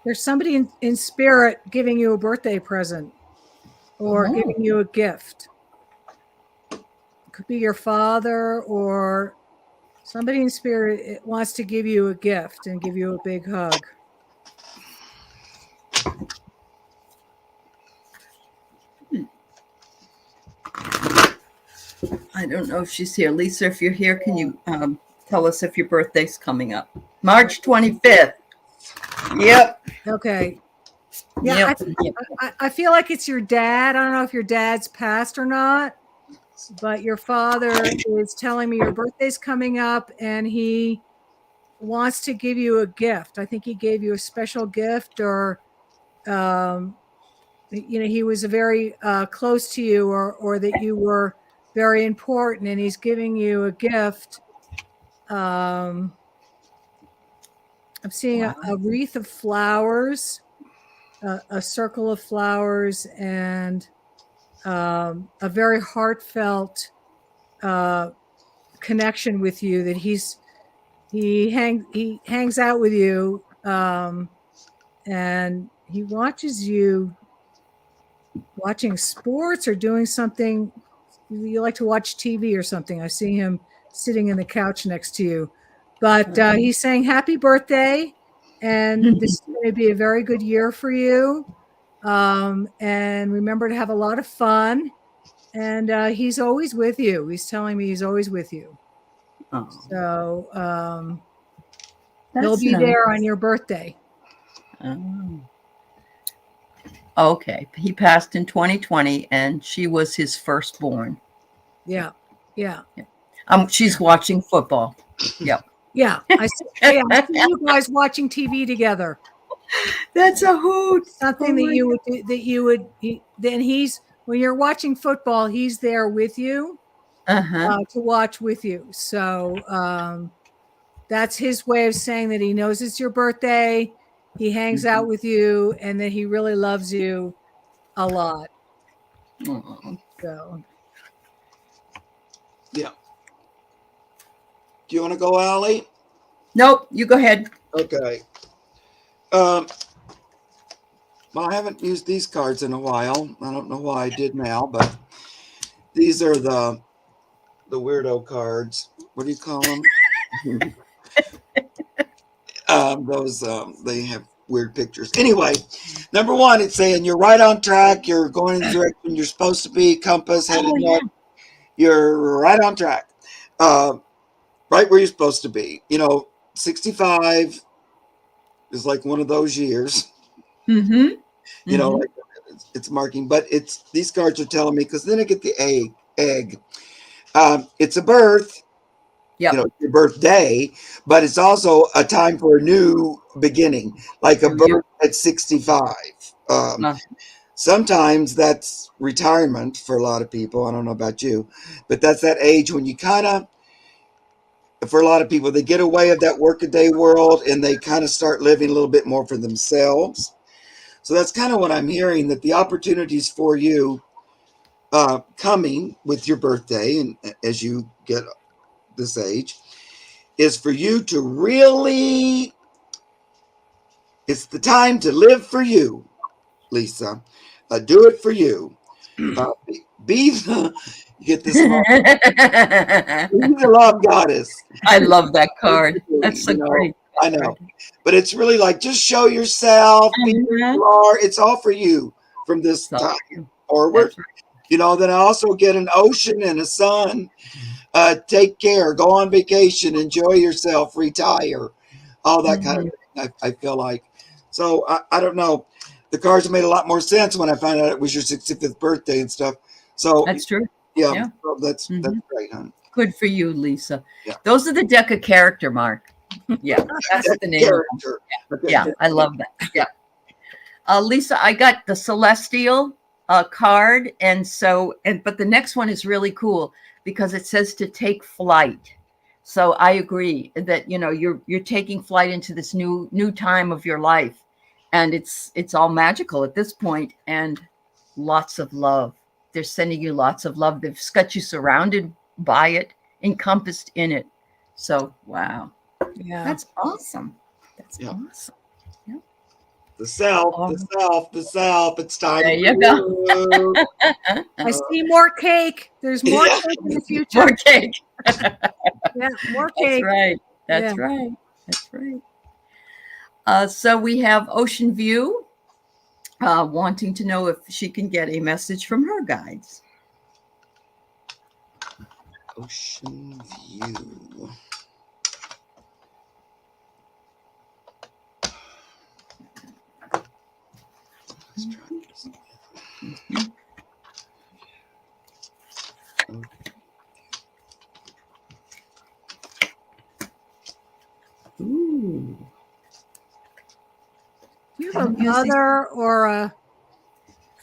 There's somebody in spirit giving you a birthday present or giving you a gift. It could be your father or somebody in spirit wants to give you a gift and give you a big hug. I don't know if she's here. Lisa, if you're here, can you tell us if your birthday's coming up? March 25th. Yep. Okay. Yeah, Yep. I feel like it's your dad. I don't know if your dad's passed or not, but your father is telling me your birthday's coming up and he wants to give you a gift. I think he gave you a special gift or, he was very close to you or that you were very important and he's giving you a gift. I'm seeing a wreath of flowers, a circle of flowers, and a very heartfelt connection with you. That he hangs out with you, and he watches you watching sports or doing something. You like to watch TV or something. I see him sitting in the couch next to you, but he's saying happy birthday, and this is going to be a very good year for you. And remember to have a lot of fun. And he's always with you. He's telling me he's always with you. Oh, So he'll be there on your birthday. Oh. Okay. He passed in 2020 and she was his firstborn. Yeah. She's watching football. Yep. Yeah. I see you guys watching TV together. That's a hoot. Something when you're watching football, he's there with you to watch with you. So that's his way of saying that he knows it's your birthday. He hangs out with you and that he really loves you a lot. So. Yeah. Do you want to go, Allie? Nope. You go ahead. Okay. Well, I haven't used these cards in a while. I don't know why I did now, but these are the weirdo cards. What do you call them? They have weird pictures. Anyway, number one, it's saying you're right on track. You're going in the direction you're supposed to be. Compass headed north. You're right on track. Right where you're supposed to be. 65 is like one of those years. Like it's marking, but these cards are telling me, because then I get the egg. It's a birth. Your birthday, but it's also a time for a new beginning, like a birth at 65. Sometimes that's retirement for a lot of people. I don't know about you, but that's that age when you kind of, for a lot of people, they get away of that workaday world and they kind of start living a little bit more for themselves. So that's kind of what I'm hearing, that the opportunities for you coming with your birthday and as you get this age is for you to really, it's the time to live for you, Lisa. Do it for you. Be the, you get this, be the love goddess. I love that card. That's so great. I know. But it's really like, just show yourself, be who you are. It's all for you from this time forward. Then I also get an ocean and a sun. Take care, go on vacation, enjoy yourself, retire. all that kind of thing. I feel like. So I don't know. The cards made a lot more sense when I found out it was your 65th birthday and stuff. So That's true. yeah, Yeah. so that's great, hon. Good for you, Lisa. Yeah. Those are the deck of character, Mark. Yeah, that's the name of them. Character. Yeah, I love that. Yeah. Lisa, I got the Celestial card, but the next one is really cool because it says to take flight. So I agree that you're taking flight into this new time of your life, and it's all magical at this point, and lots of love. They're sending you lots of love. They've got you surrounded by it, encompassed in it. So wow, Yeah, that's awesome. That's awesome. The self. It's time. There you go. I see more cake. There's more cake in the future. More cake. Yeah, more cake. That's right. That's right. That's right. So we have Ocean View wanting to know if she can get a message from her guides. Ocean View. Ooh. Do you have a mother or a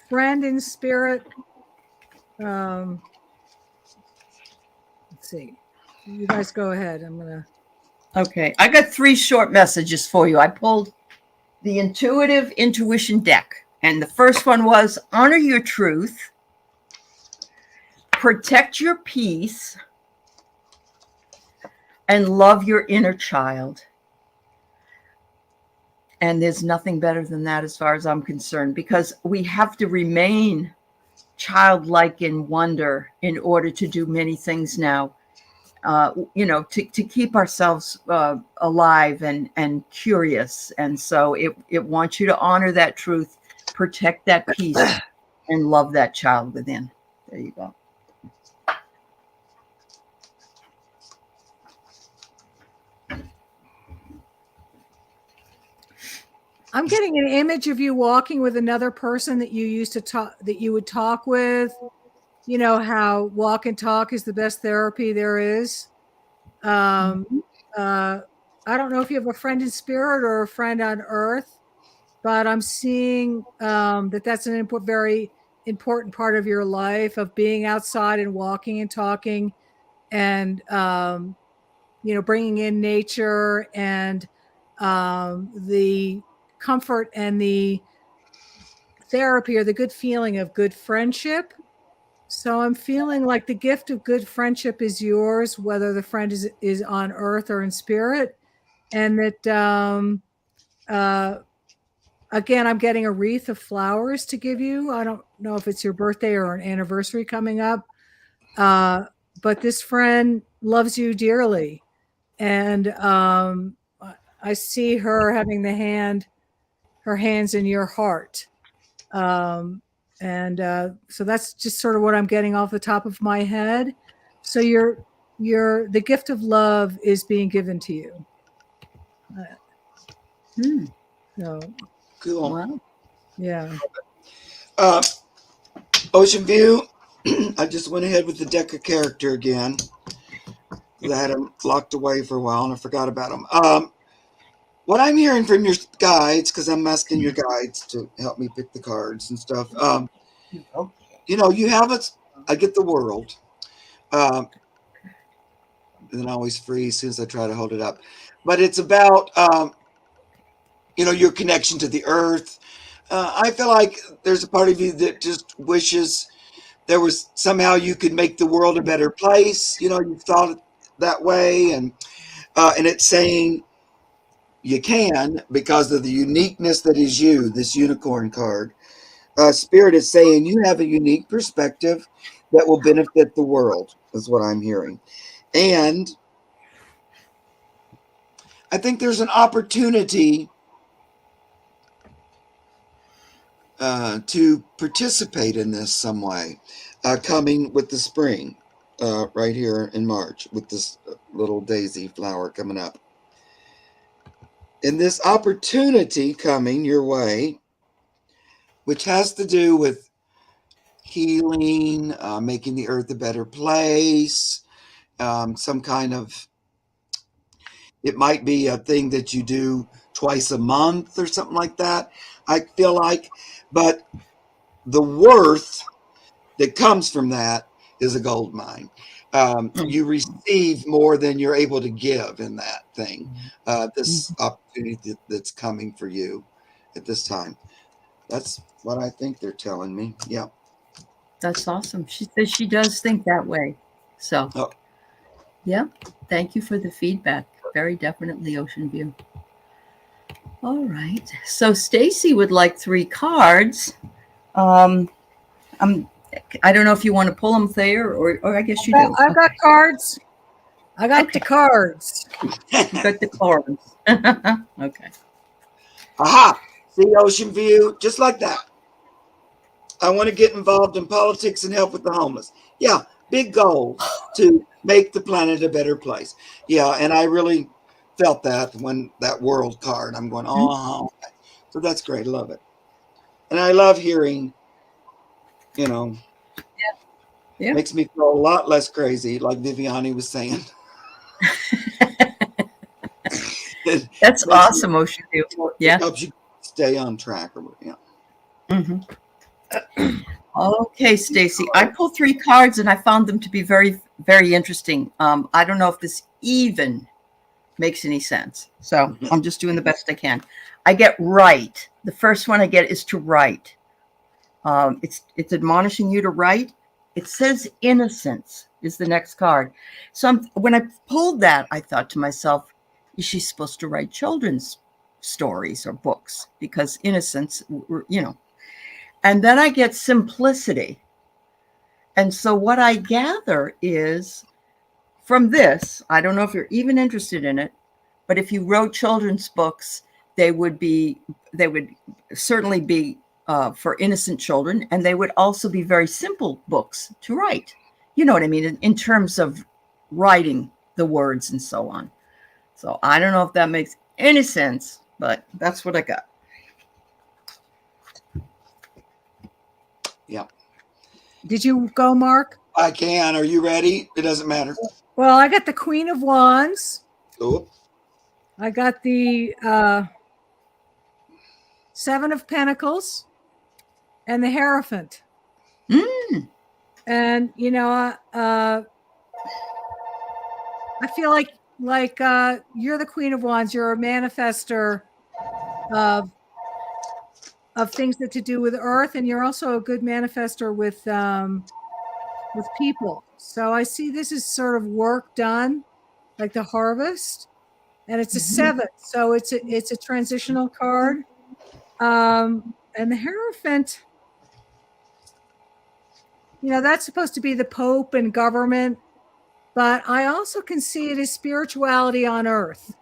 friend in spirit? Let's see. You guys go ahead. I'm gonna. Okay, I got 3 short messages for you. I pulled the Intuitive Intuition deck, and the first one was honor your truth, protect your peace, and love your inner child. And there's nothing better than that as far as I'm concerned, because we have to remain childlike in wonder in order to do many things now, to keep ourselves alive and curious. And so it wants you to honor that truth, protect that peace, and love that child within. There you go. I'm getting an image of you walking with another person that you used to talk, that you would talk with. You know how walk and talk is the best therapy there is. I don't know if you have a friend in spirit or a friend on earth, but I'm seeing that's an very important part of your life, of being outside and walking and talking, and bringing in nature and the comfort and the therapy or the good feeling of good friendship. So I'm feeling like the gift of good friendship is yours, whether the friend is on earth or in spirit. And that, again, I'm getting a wreath of flowers to give you. I don't know if it's your birthday or an anniversary coming up. But this friend loves you dearly. And I see her having her hands in your heart. So that's just sort of what I'm getting off the top of my head. So the gift of love is being given to you. So Cool. Wow. Yeah. Ocean View. I just went ahead with the deck of character again. I had them locked away for a while and I forgot about them. What I'm hearing from your guides, because I'm asking your guides to help me pick the cards and stuff. You have I get the world. And I always freeze as soon as I try to hold it up. But it's about, your connection to the earth. I feel like there's a part of you that just wishes there was somehow you could make the world a better place. You've thought it that way. And it's saying you can, because of the uniqueness that is you, this unicorn card. Spirit is saying you have a unique perspective that will benefit the world, is what I'm hearing. And I think there's an opportunity to participate in this some way, coming with the spring, right here in March, with this little daisy flower coming up. And this opportunity coming your way, which has to do with healing, making the earth a better place, some kind of, it might be a thing that you do twice a month or something like that, I feel like. But the worth that comes from that is a gold mine. You receive more than you're able to give in that thing. This opportunity that's coming for you at this time. That's what I think they're telling me. Yeah. That's awesome. She says she does think that way. So, yeah. Thank you for the feedback. Very definitely Ocean View. All right. So Stacy would like 3 cards. I don't know if you want to pull them, Thayer, or I guess you do. I've got cards. I got the cards. You got the cards. Okay. Aha! See, Ocean View, just like that. I want to get involved in politics and help with the homeless. Yeah, big goal to make the planet a better place. Yeah, and I really felt that when that world card, I'm going, oh, so that's great. I love it. And I love hearing, makes me feel a lot less crazy, like Viviani was saying. That's awesome, Ocean View. Yeah. It helps you stay on track. Okay, Stacy. I pulled 3 cards and I found them to be very, very interesting. I don't know if this even makes any sense. So I'm just doing the best I can. I get right. The first one I get is to write. It's admonishing you to write. It says innocence is the next card. So when I pulled that, I thought to myself, is she supposed to write children's stories or books? Because innocence, And then I get simplicity. And so what I gather is from this, I don't know if you're even interested in it, but if you wrote children's books, they would certainly be for innocent children, and they would also be very simple books to write. You know what I mean? In terms of writing the words and so on. So I don't know if that makes any sense, but that's what I got. Yeah. Did you go, Mark? I can. Are you ready? It doesn't matter. Well, I got the Queen of Wands. Oh. I got the 7 of Pentacles and the Hierophant. And, I feel like you're the Queen of Wands. You're a manifester of things that to do with Earth, and you're also a good manifester with people. So I see this is sort of work done, like the harvest, and it's a 7, so it's a transitional card. And the Hierophant, that's supposed to be the Pope and government. But I also can see it as spirituality on Earth.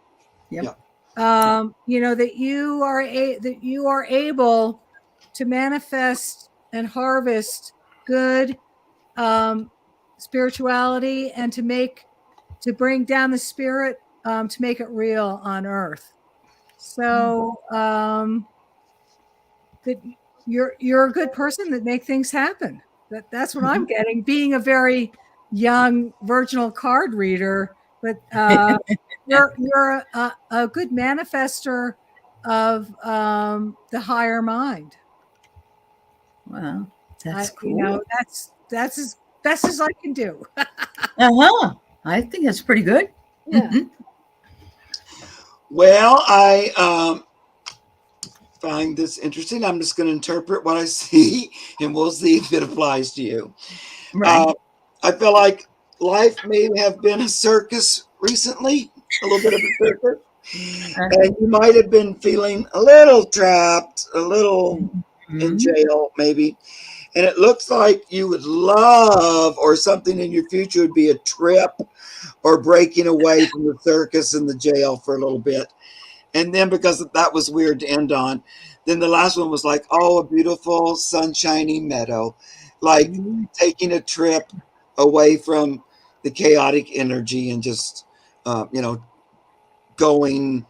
Yep. That you are able to manifest and harvest good spirituality, and to bring down the spirit, to make it real on Earth. So that you're a good person that make things happen. That's what I'm getting, being a very young virginal card reader, but you're a good manifester of the higher mind. Wow, that's cool. That's as best as I can do. I think that's pretty good. Yeah. Well, I find this interesting. I'm just going to interpret what I see, and we'll see if it applies to you. Right. I feel like life may have been a circus recently, a little bit of a circus. And you might have been feeling a little trapped, a little in jail, maybe. And it looks like you would love, or something in your future would be a trip or breaking away from the circus and the jail for a little bit. And then, because that was weird to end on, then the last one was like, oh, a beautiful sunshiny meadow, like taking a trip away from the chaotic energy and just, going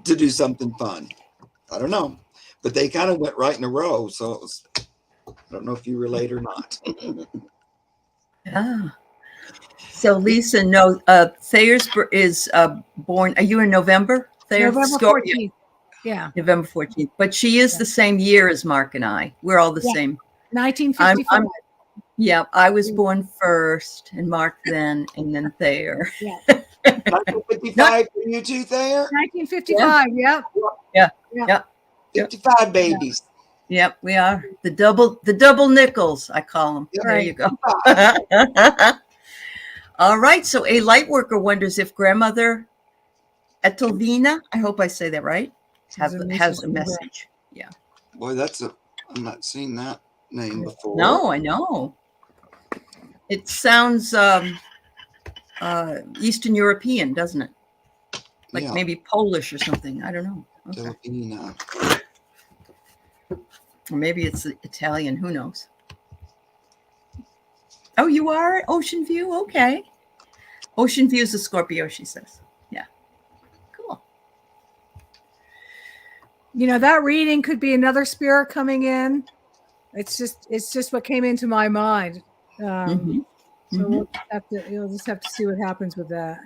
to do something fun. I don't know, but they kind of went right in a row. So it was, I don't know if you relate or not. Yeah. So Lisa, no, Thayer's is born. Are you in November? Thayer, November Scorpio. 14th. Yeah. November 14th. But she is the same year as Mark and I. We're all the Yeah. same. 1955. Yeah, I was born first, and Mark then, and then Thayer. Yeah. 1955 for you too, Thayer? 1955. Yep. Yeah. Yep. Yeah. 55 babies. Yep, we are the double nickels, I call them. Yep. There you go. All right. So a light worker wonders if grandmother Etelvina, I hope I say that right, has a message. Yeah. Boy, I'm not seeing that name before. No, I know. It sounds Eastern European, doesn't it? Like maybe Polish or something. I don't know. Okay. Filipina. Or maybe it's Italian. Who knows? Oh, you are at Ocean View? Okay. Ocean View is a Scorpio, she says. Yeah. Cool. You know, that reading could be another spirit coming in. It's just what came into my mind. So you'll just have to see what happens with that.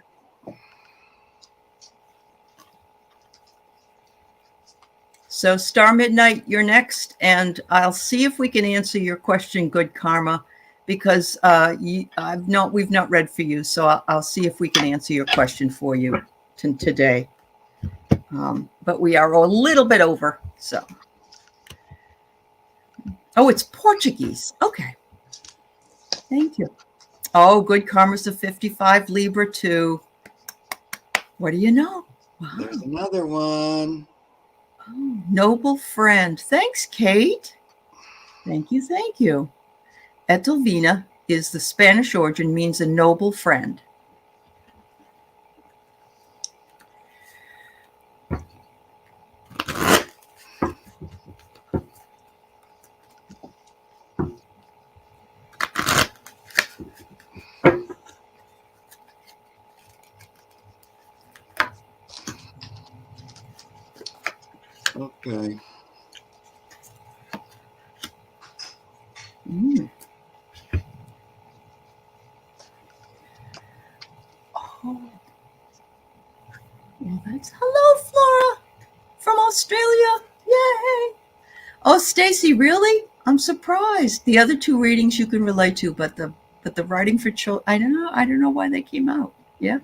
So Star Midnight, you're next, and I'll see if we can answer your question, Good Karma, because we've not read for you, so I'll see if we can answer your question for you today. But we are a little bit over, so. Oh, it's Portuguese. Okay. Thank you. Oh, Good Karma's a 55 Libra too. What do you know? Wow. There's another one. Oh, noble friend. Thanks, Kate. Thank you. Thank you. Etelvina is the Spanish origin, means a noble friend. Okay. Oh. Well, that's hello, Flora from Australia. Yay. Oh, Stacy, really? I'm surprised. The other two readings you can relate to, but the writing for children, I don't know why they came out. Yeah.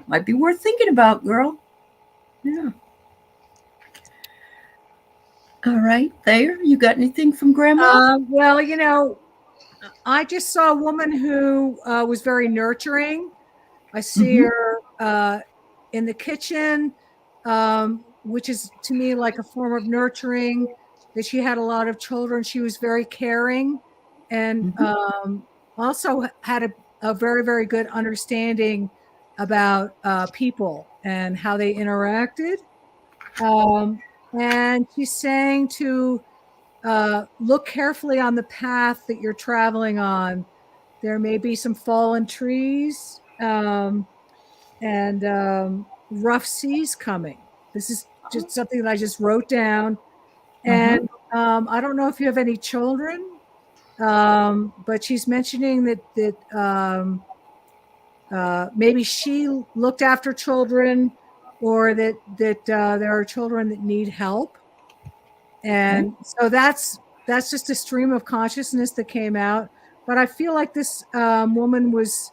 Might be worth thinking about, girl. Yeah. All right, Thayer, you got anything from Grandma? Well, you know, I just saw a woman who was very nurturing. I see her in the kitchen, which is to me like a form of nurturing. That she had a lot of children. She was very caring, and also had a very, very good understanding about people and how they interacted. And she's saying to look carefully on the path that you're traveling on. There may be some fallen trees and rough seas coming. This is just something that I just wrote down. And I don't know if you have any children, but she's mentioning that maybe she looked after children, or that there are children that need help. And so that's just a stream of consciousness that came out. But I feel like this woman was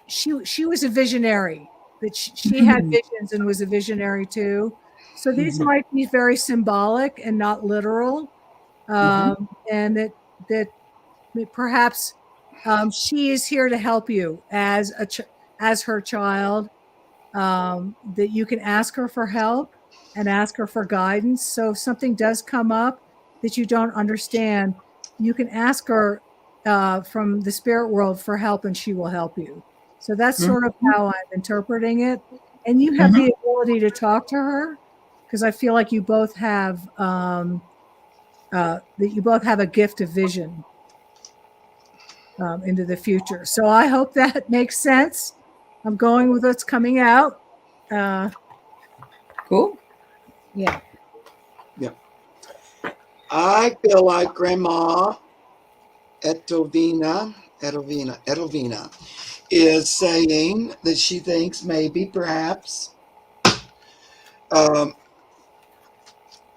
she was a visionary. That she had visions and was a visionary too. So these might be very symbolic and not literal, and that perhaps she is here to help you as her child. That you can ask her for help and ask her for guidance. So if something does come up that you don't understand, you can ask her from the spirit world for help, and she will help you. So that's sort of how I'm interpreting it. And you have the ability to talk to her, because I feel like you both have a gift of vision into the future. So I hope that makes sense. I'm going with what's coming out. Cool. Yeah. I feel like Grandma Edelvina is saying that she thinks maybe, perhaps,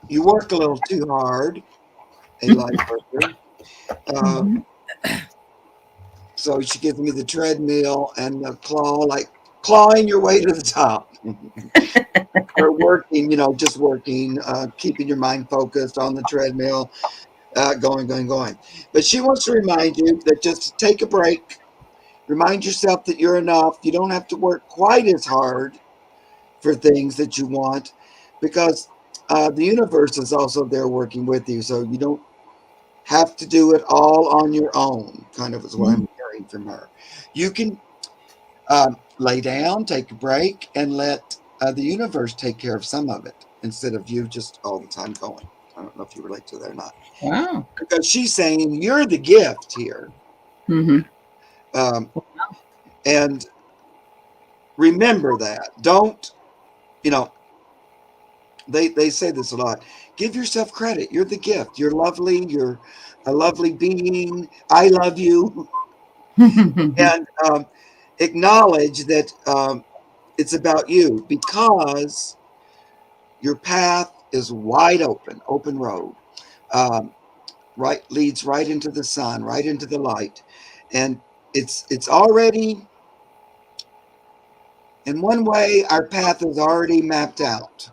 you work a little too hard, a light worker. So she gives me the treadmill and the clawing your way to the top. Or working, just working, keeping your mind focused on the treadmill, going. But she wants to remind you that just take a break. Remind yourself that you're enough. You don't have to work quite as hard for things that you want, because the universe is also there working with you. So you don't have to do it all on your own, kind of is what I'm hearing from her. You can lay down, take a break, and let the universe take care of some of it instead of you just all the time going. I don't know if you relate to that or not. Wow. Because she's saying you're the gift here. And remember that. Don't, they say this a lot. Give yourself credit. You're the gift. You're lovely. You're a lovely being. I love you. And acknowledge that it's about you, because your path is wide open road. Leads right into the sun, right into the light. And it's already, in one way, our path is already mapped out,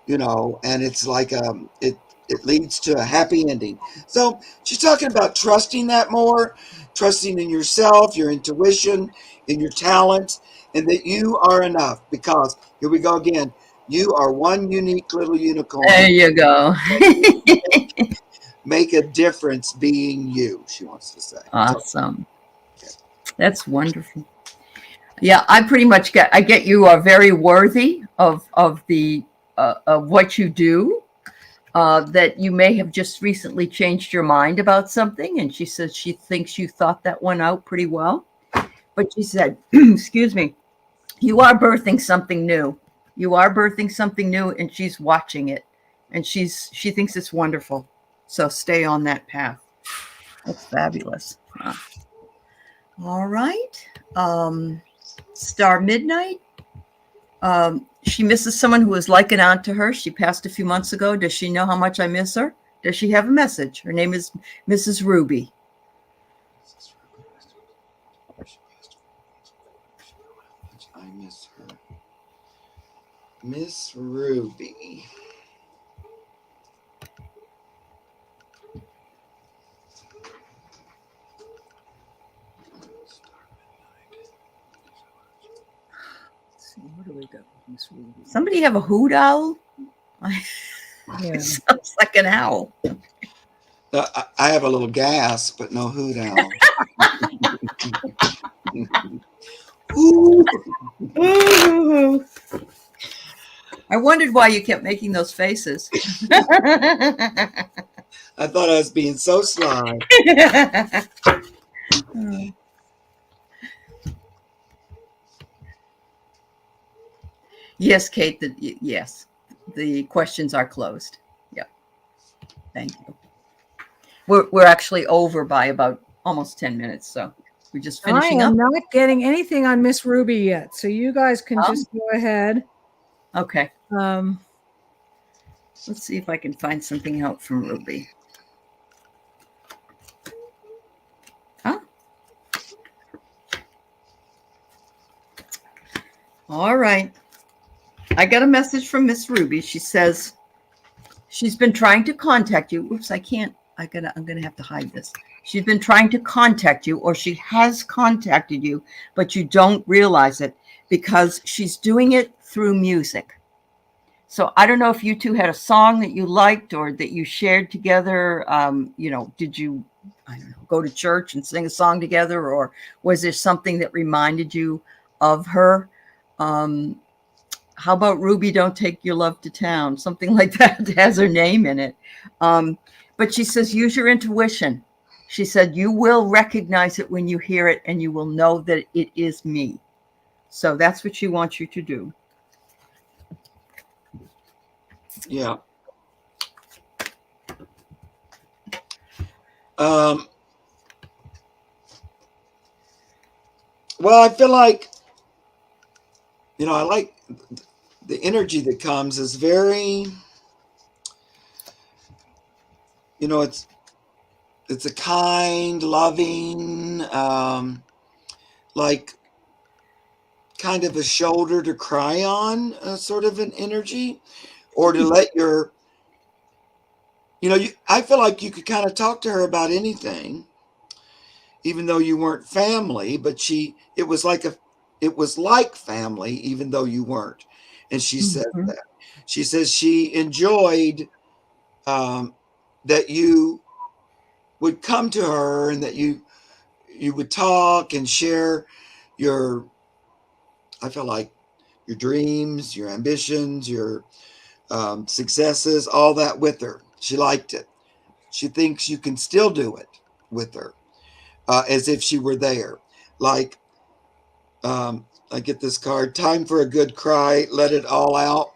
and it's like it leads to a happy ending. So she's talking about trusting that more, trusting in yourself, your intuition, in your talents, and that you are enough, because here we go again. You are one unique little unicorn. There you go. Make a difference being you, she wants to say. Awesome. That's wonderful. Yeah, I pretty much get you are very worthy of the of what you do. That you may have just recently changed your mind about something, and she says she thinks you thought that one out pretty well. But she said, excuse me, you are birthing something new. You are birthing something new, and she's watching it, and she thinks it's wonderful. So stay on that path. That's fabulous. All right. Star Midnight. She misses someone who was like an aunt to her. She passed a few months ago. Does she know how much I miss her? Does she have a message? Her name is Mrs. Ruby. I miss her. Miss Ruby. Where do we go? Somebody have a hoot owl? Yeah. Sounds like an owl. I have a little gas, but no hoot owl. Ooh. I wondered why you kept making those faces. I thought I was being so sly. Yes, Kate. Yes, the questions are closed. Yep. Thank you. We're actually over by about almost 10 minutes, so we're just finishing up. I am not getting anything on Miss Ruby yet, so you guys can just go ahead. Okay. Let's see if I can find something out from Ruby. Huh? All right. I got a message from Miss Ruby. She says she's been trying to contact you. Oops, I can't. I'm gonna have to hide this. She's been trying to contact you, or she has contacted you, but you don't realize it because she's doing it through music. So I don't know if you two had a song that you liked or that you shared together. Did you, I don't know, go to church and sing a song together, or was there something that reminded you of her? How about Ruby, Don't Take Your Love to Town? Something like that has her name in it. But she says, use your intuition. She said, you will recognize it when you hear it, and you will know that it is me. So that's what she wants you to do. Yeah. Well, I feel like, I like the energy that comes is very, it's a kind, loving, like kind of a shoulder to cry on, sort of an energy, or to let your, I feel like you could kind of talk to her about anything, even though you weren't family, but it was like family, even though you weren't. And she said that. She says she enjoyed that you would come to her and that you would talk and share your, I feel like, your dreams, your ambitions, your successes, all that with her. She liked it. She thinks you can still do it with her, as if she were there. Like, I get this card, time for a good cry, let it all out.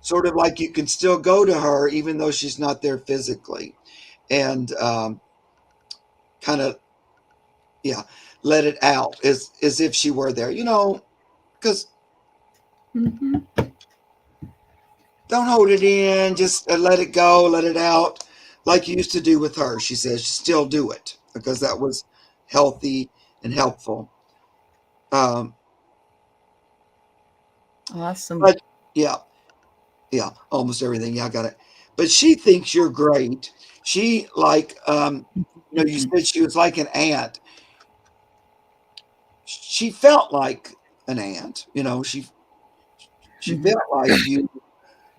Sort of like you can still go to her even though she's not there physically. And kind of, let it out as if she were there, because don't hold it in, just let it go, let it out, like you used to do with her. She says still do it because that was healthy and helpful. Awesome. But yeah, almost everything. Yeah, I got it. But she thinks you're great. She you said she was like an aunt. She felt like an aunt. She felt like you.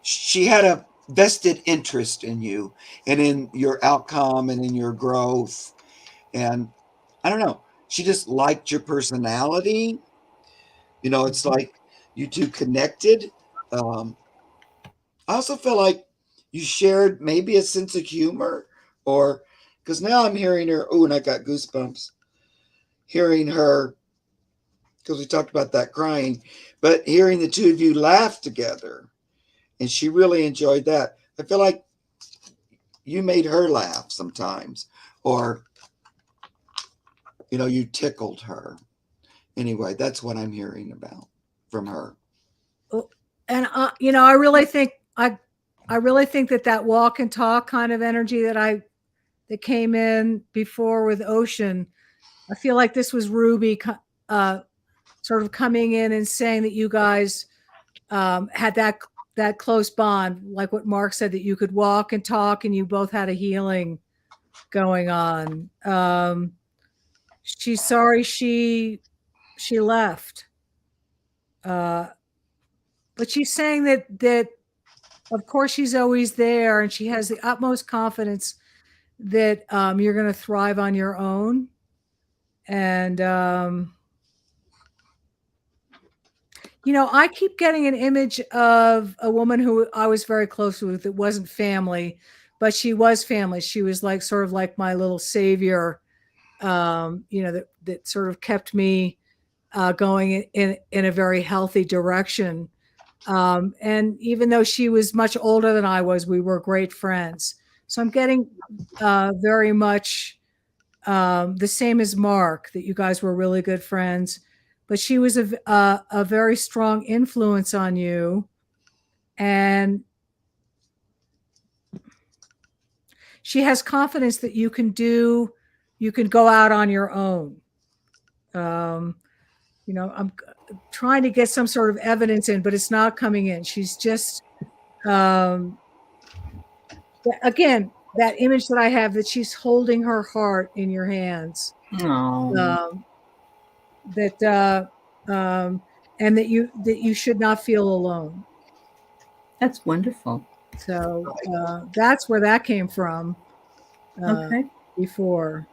She had a vested interest in you and in your outcome and in your growth. And I don't know. She just liked your personality. It's like you two connected. I also feel like you shared maybe a sense of humor, or because now I'm hearing her. Oh, and I got goosebumps hearing her because we talked about that crying, but hearing the two of you laugh together, and she really enjoyed that. I feel like you made her laugh sometimes, or you tickled her. Anyway, that's what I'm hearing about from her. And I really think that walk and talk kind of energy that came in before with Ocean. I feel like this was Ruby sort of coming in and saying that you guys had that close bond, like what Mark said, that you could walk and talk and you both had a healing going on. She's sorry she left. But she's saying that of course she's always there and she has the utmost confidence that you're going to thrive on your own. And I keep getting an image of a woman who I was very close with. It wasn't family, but she was family. She was like sort of like my little savior, that sort of kept me going in a very healthy direction. And even though she was much older than I was, we were great friends. So I'm getting very much the same as Mark, that you guys were really good friends. But she was a very strong influence on you. And she has confidence that you can go out on your own. I'm trying to get some sort of evidence in, but it's not coming in. She's just, again, that image that I have, that she's holding her heart in your hands. And that you should not feel alone. That's wonderful. So that's where that came from. Okay. Before.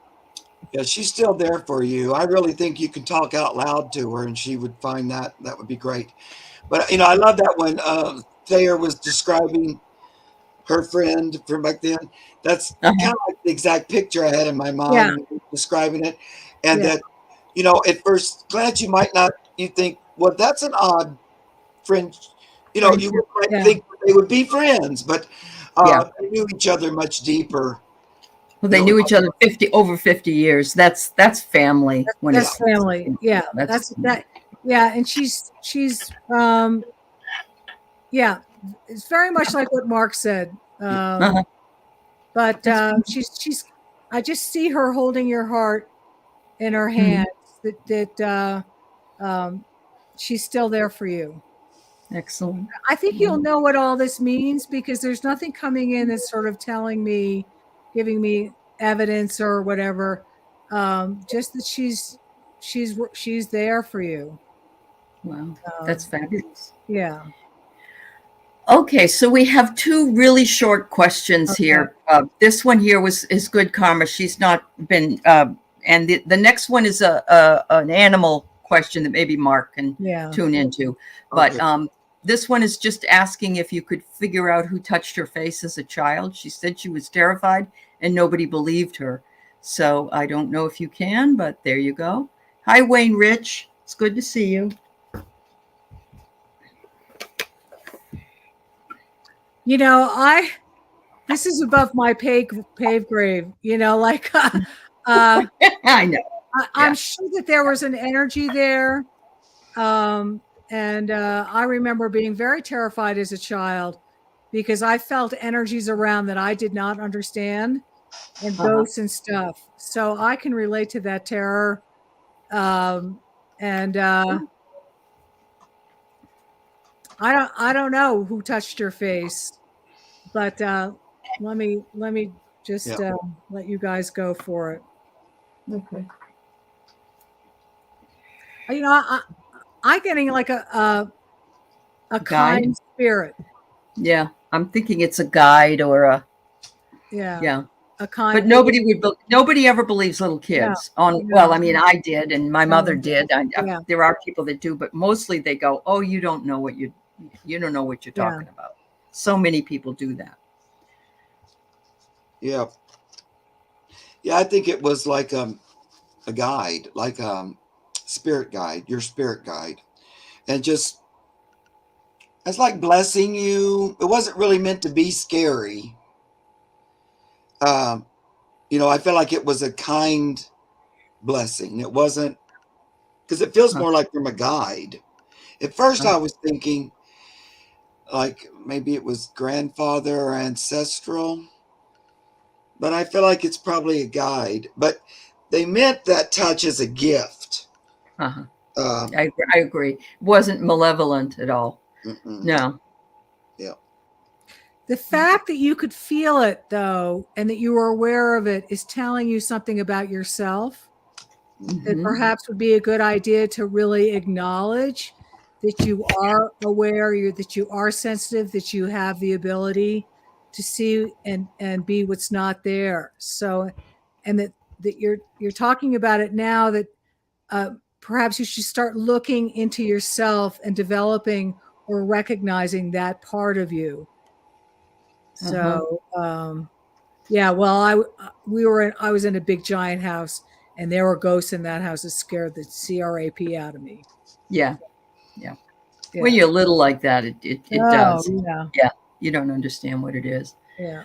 Yeah, she's still there for you. I really think you can talk out loud to her and she would find that would be great. But, I love that when Thayer was describing her friend from back then. That's kind of like the exact picture I had in my mind describing it. And that, at first glance, you think well, that's an odd friend. You know, you might think they would be friends, but they knew each other much deeper. Well, they knew each other over 50 years. That's family. That's family. Yeah. That's that. Yeah. And she's yeah, it's very much like what Mark said. But she's I just see her holding your heart in her hands, that she's still there for you. Excellent. I think you'll know what all this means, because there's nothing coming in that's sort of telling me, giving me evidence or whatever. Just that she's there for you. Wow, that's fabulous. Yeah. Okay, so we have two really short questions here. This one here is good karma. She's not been, and the next one is an animal question that maybe Mark can tune into. But this one is just asking if you could figure out who touched her face as a child. She said she was terrified and nobody believed her. So I don't know if you can, but there you go. Hi, Wayne Rich. It's good to see you. You know, this is above my pave grave, you know, like, I know. I'm sure that there was an energy there. And I remember being very terrified as a child, because I felt energies around that I did not understand, and ghosts and stuff. So I can relate to that terror. I don't know who touched your face, but let me just let you guys go for it. Okay. You know, I'm getting like a kind spirit. Yeah, I'm thinking it's a guide or a a kind. But nobody ever believes little kids. Well, I mean, I did, and my mother did. There are people that do, but mostly they go, "Oh, you don't know what you don't know what you're talking about." So many people do that. Yeah. Yeah, I think it was like a guide, like spirit guide, your spirit guide. And just, it's like blessing you. It wasn't really meant to be scary. You know, I feel like it was a kind blessing. It wasn't, because it feels more like from a guide. At first I was thinking like maybe it was grandfather or ancestral, but I feel like it's probably a guide. But they meant that touch as a gift. I agree. It wasn't malevolent at all. No. Yeah. The fact that you could feel it, though, and that you were aware of it, is telling you something about yourself that perhaps would be a good idea to really acknowledge, that you are aware, that you are sensitive, that you have the ability to see and be what's not there. So, and that you're talking about it now, that perhaps you should start looking into yourself and developing or recognizing that part of you. So, yeah, well, I was in a big giant house, and there were ghosts in that house that scared the crap out of me. Yeah. When you're little like that, it does. Yeah. You don't understand what it is. Yeah.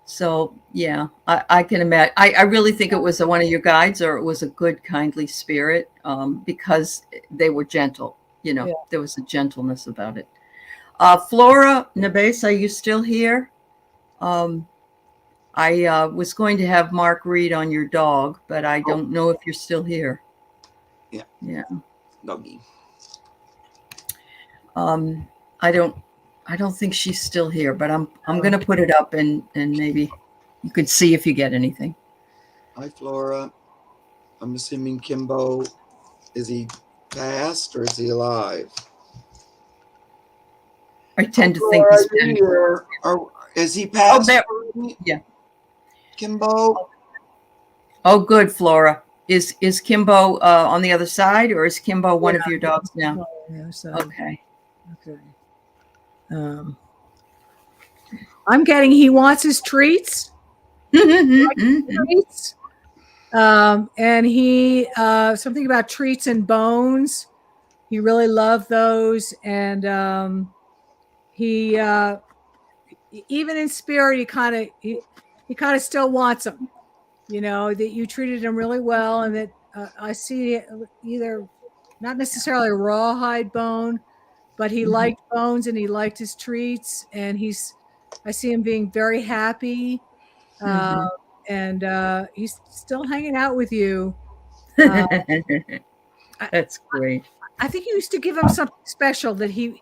So yeah, I can imagine. I really think it was one of your guides, or it was a good, kindly spirit, because they were gentle. You know, there was a gentleness about it. Flora Nabes, are you still here? I was going to have Mark read on your dog, but I don't know if you're still here. Yeah. Doggy. I don't think she's still here, but I'm gonna put it up and maybe you could see if you get anything. Hi, Flora. I'm assuming Kimbo, is he passed or is he alive? I tend to think he's passed. Or is he passed? Yeah. Kimbo. Oh, good, Flora. Is Kimbo on the other side, or is Kimbo one of your dogs now? Okay. I'm getting, he wants his treats. And he something about treats and bones. he really loved those, and he even in spirit he kind of still wants them. You know, that you treated him really well, and that I see either not necessarily a rawhide bone, but he liked bones and he liked his treats, and I see him being very happy, and he's still hanging out with you. That's great. I think you used to give him something special that he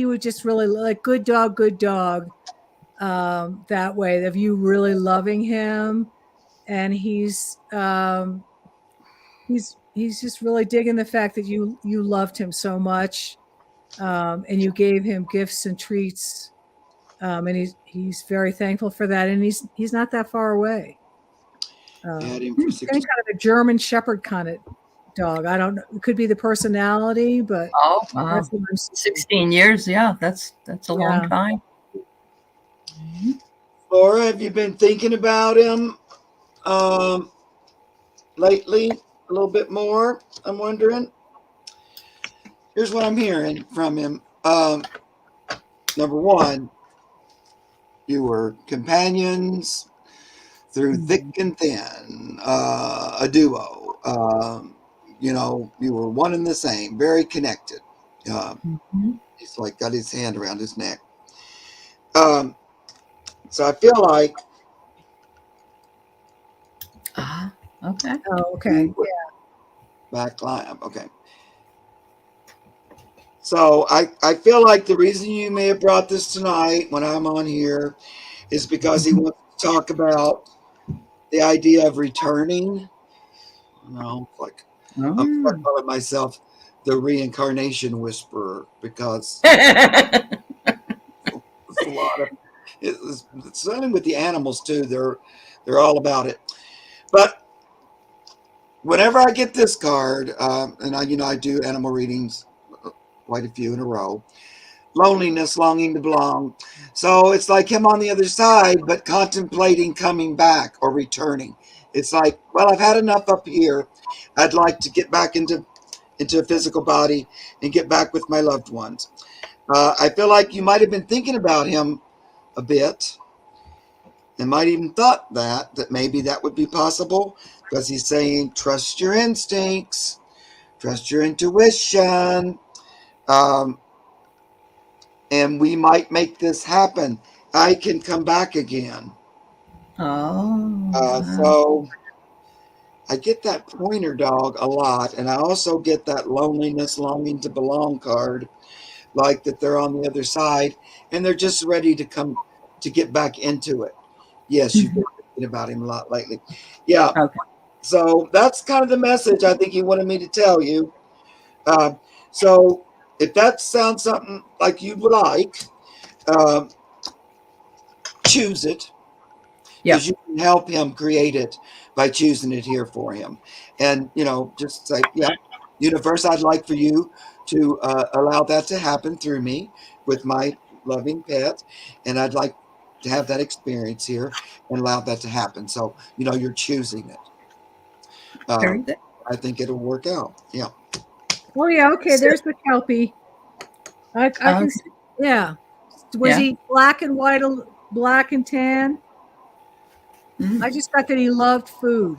would just really like. Good dog. That way of you really loving him, and he's just really digging the fact that you loved him so much, and you gave him gifts and treats, and he's very thankful for that, and he's not that far away. Had him for He's 16. kind of a German Shepherd kind of dog. I don't know. It could be the personality, but Oh, wow. that's what I'm seeing. 16 years. Yeah, that's a long time. Laura, have you been thinking about him lately a little bit more? I'm wondering. Here's what I'm hearing from him. Number one, you were companions through thick and thin, a duo. You know, you were one and the same, very connected. He's like got his hand around his neck. So I feel like. Okay. Oh, okay. Yeah. Back line. Okay. So I feel like the reason you may have brought this tonight when I'm on here is because he wants to talk about the idea of returning. You know, like I'm calling myself the reincarnation whisperer because it's a lot of it's something with the animals too. They're all about it. But whenever I get this card, and I do animal readings, quite a few in a row. Loneliness, longing to belong. So it's like him on the other side, but contemplating coming back or returning. It's like, well, I've had enough up here. I'd like to get back into a physical body and get back with my loved ones. I feel like you might have been thinking about him a bit and might even thought that maybe that would be possible because he's saying, trust your instincts, trust your intuition. And we might make this happen. I can come back again. So I get that pointer dog a lot, and I also get that loneliness, longing to belong card, like that they're on the other side, and they're just ready to come to get back into it. Yes, you've been thinking about him a lot lately. Yeah. Okay. So that's kind of the message I think he wanted me to tell you. So if that sounds something like you would like, choose it, because you can help him create it by choosing it here for him. And just say, yeah, universe, I'd like for you to allow that to happen through me with my loving pet, and I'd like to have that experience here and allow that to happen. So you're choosing it. Very good. I think it'll work out. Yeah. Oh yeah. Okay. There's the Kelpie. I can see. Yeah. Was he black and white, black and tan? I just got that he loved food.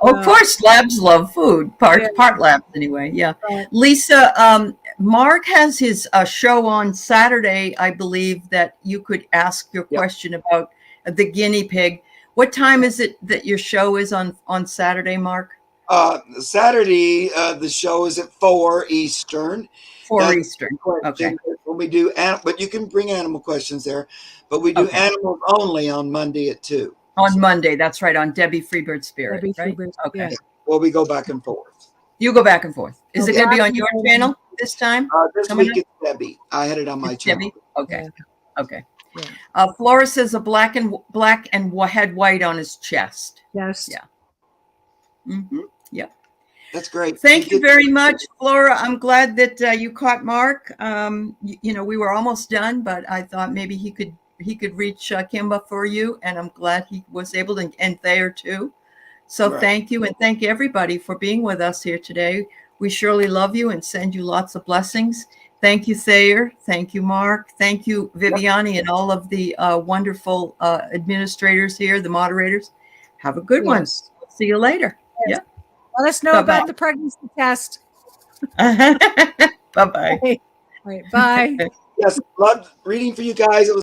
Of course, labs love food. Part labs anyway. Yeah. Lisa, Mark has his show on Saturday, I believe, that you could ask your question about the guinea pig. What time is it that your show is on Saturday, Mark? Saturday, the show is at 4 Eastern. 4 Eastern. Okay. When we do, but you can bring animal questions there. But we do animals only on Monday at 2. On Monday, that's right. On Debbie Freebird Spirit, right? Okay. Yeah. Well, we go back and forth. You go back and forth. Is it going to be on your channel this time? This week it's Debbie. I had it on my channel. Debbie? Okay. Yeah. Okay. Yeah. Flora says a black and had white on his chest. Yes. Yeah. Mm-hmm. Yep. That's great. Thank you very much, Flora. I'm glad that you caught Mark. We were almost done, but I thought maybe he could reach Kimba for you, and I'm glad he was able to, and Thayer too. So Right. thank you, and thank everybody for being with us here today. We surely love you and send you lots of blessings. Thank you, Thayer. Thank you, Mark. Thank you, Viviani, and all of the wonderful administrators here, the moderators. Have a good one. Yes. See you later. Yes. Yeah. Let us know Bye-bye. about the pregnancy test. Bye-bye. All right. Bye. Yes, loved reading for you guys. It was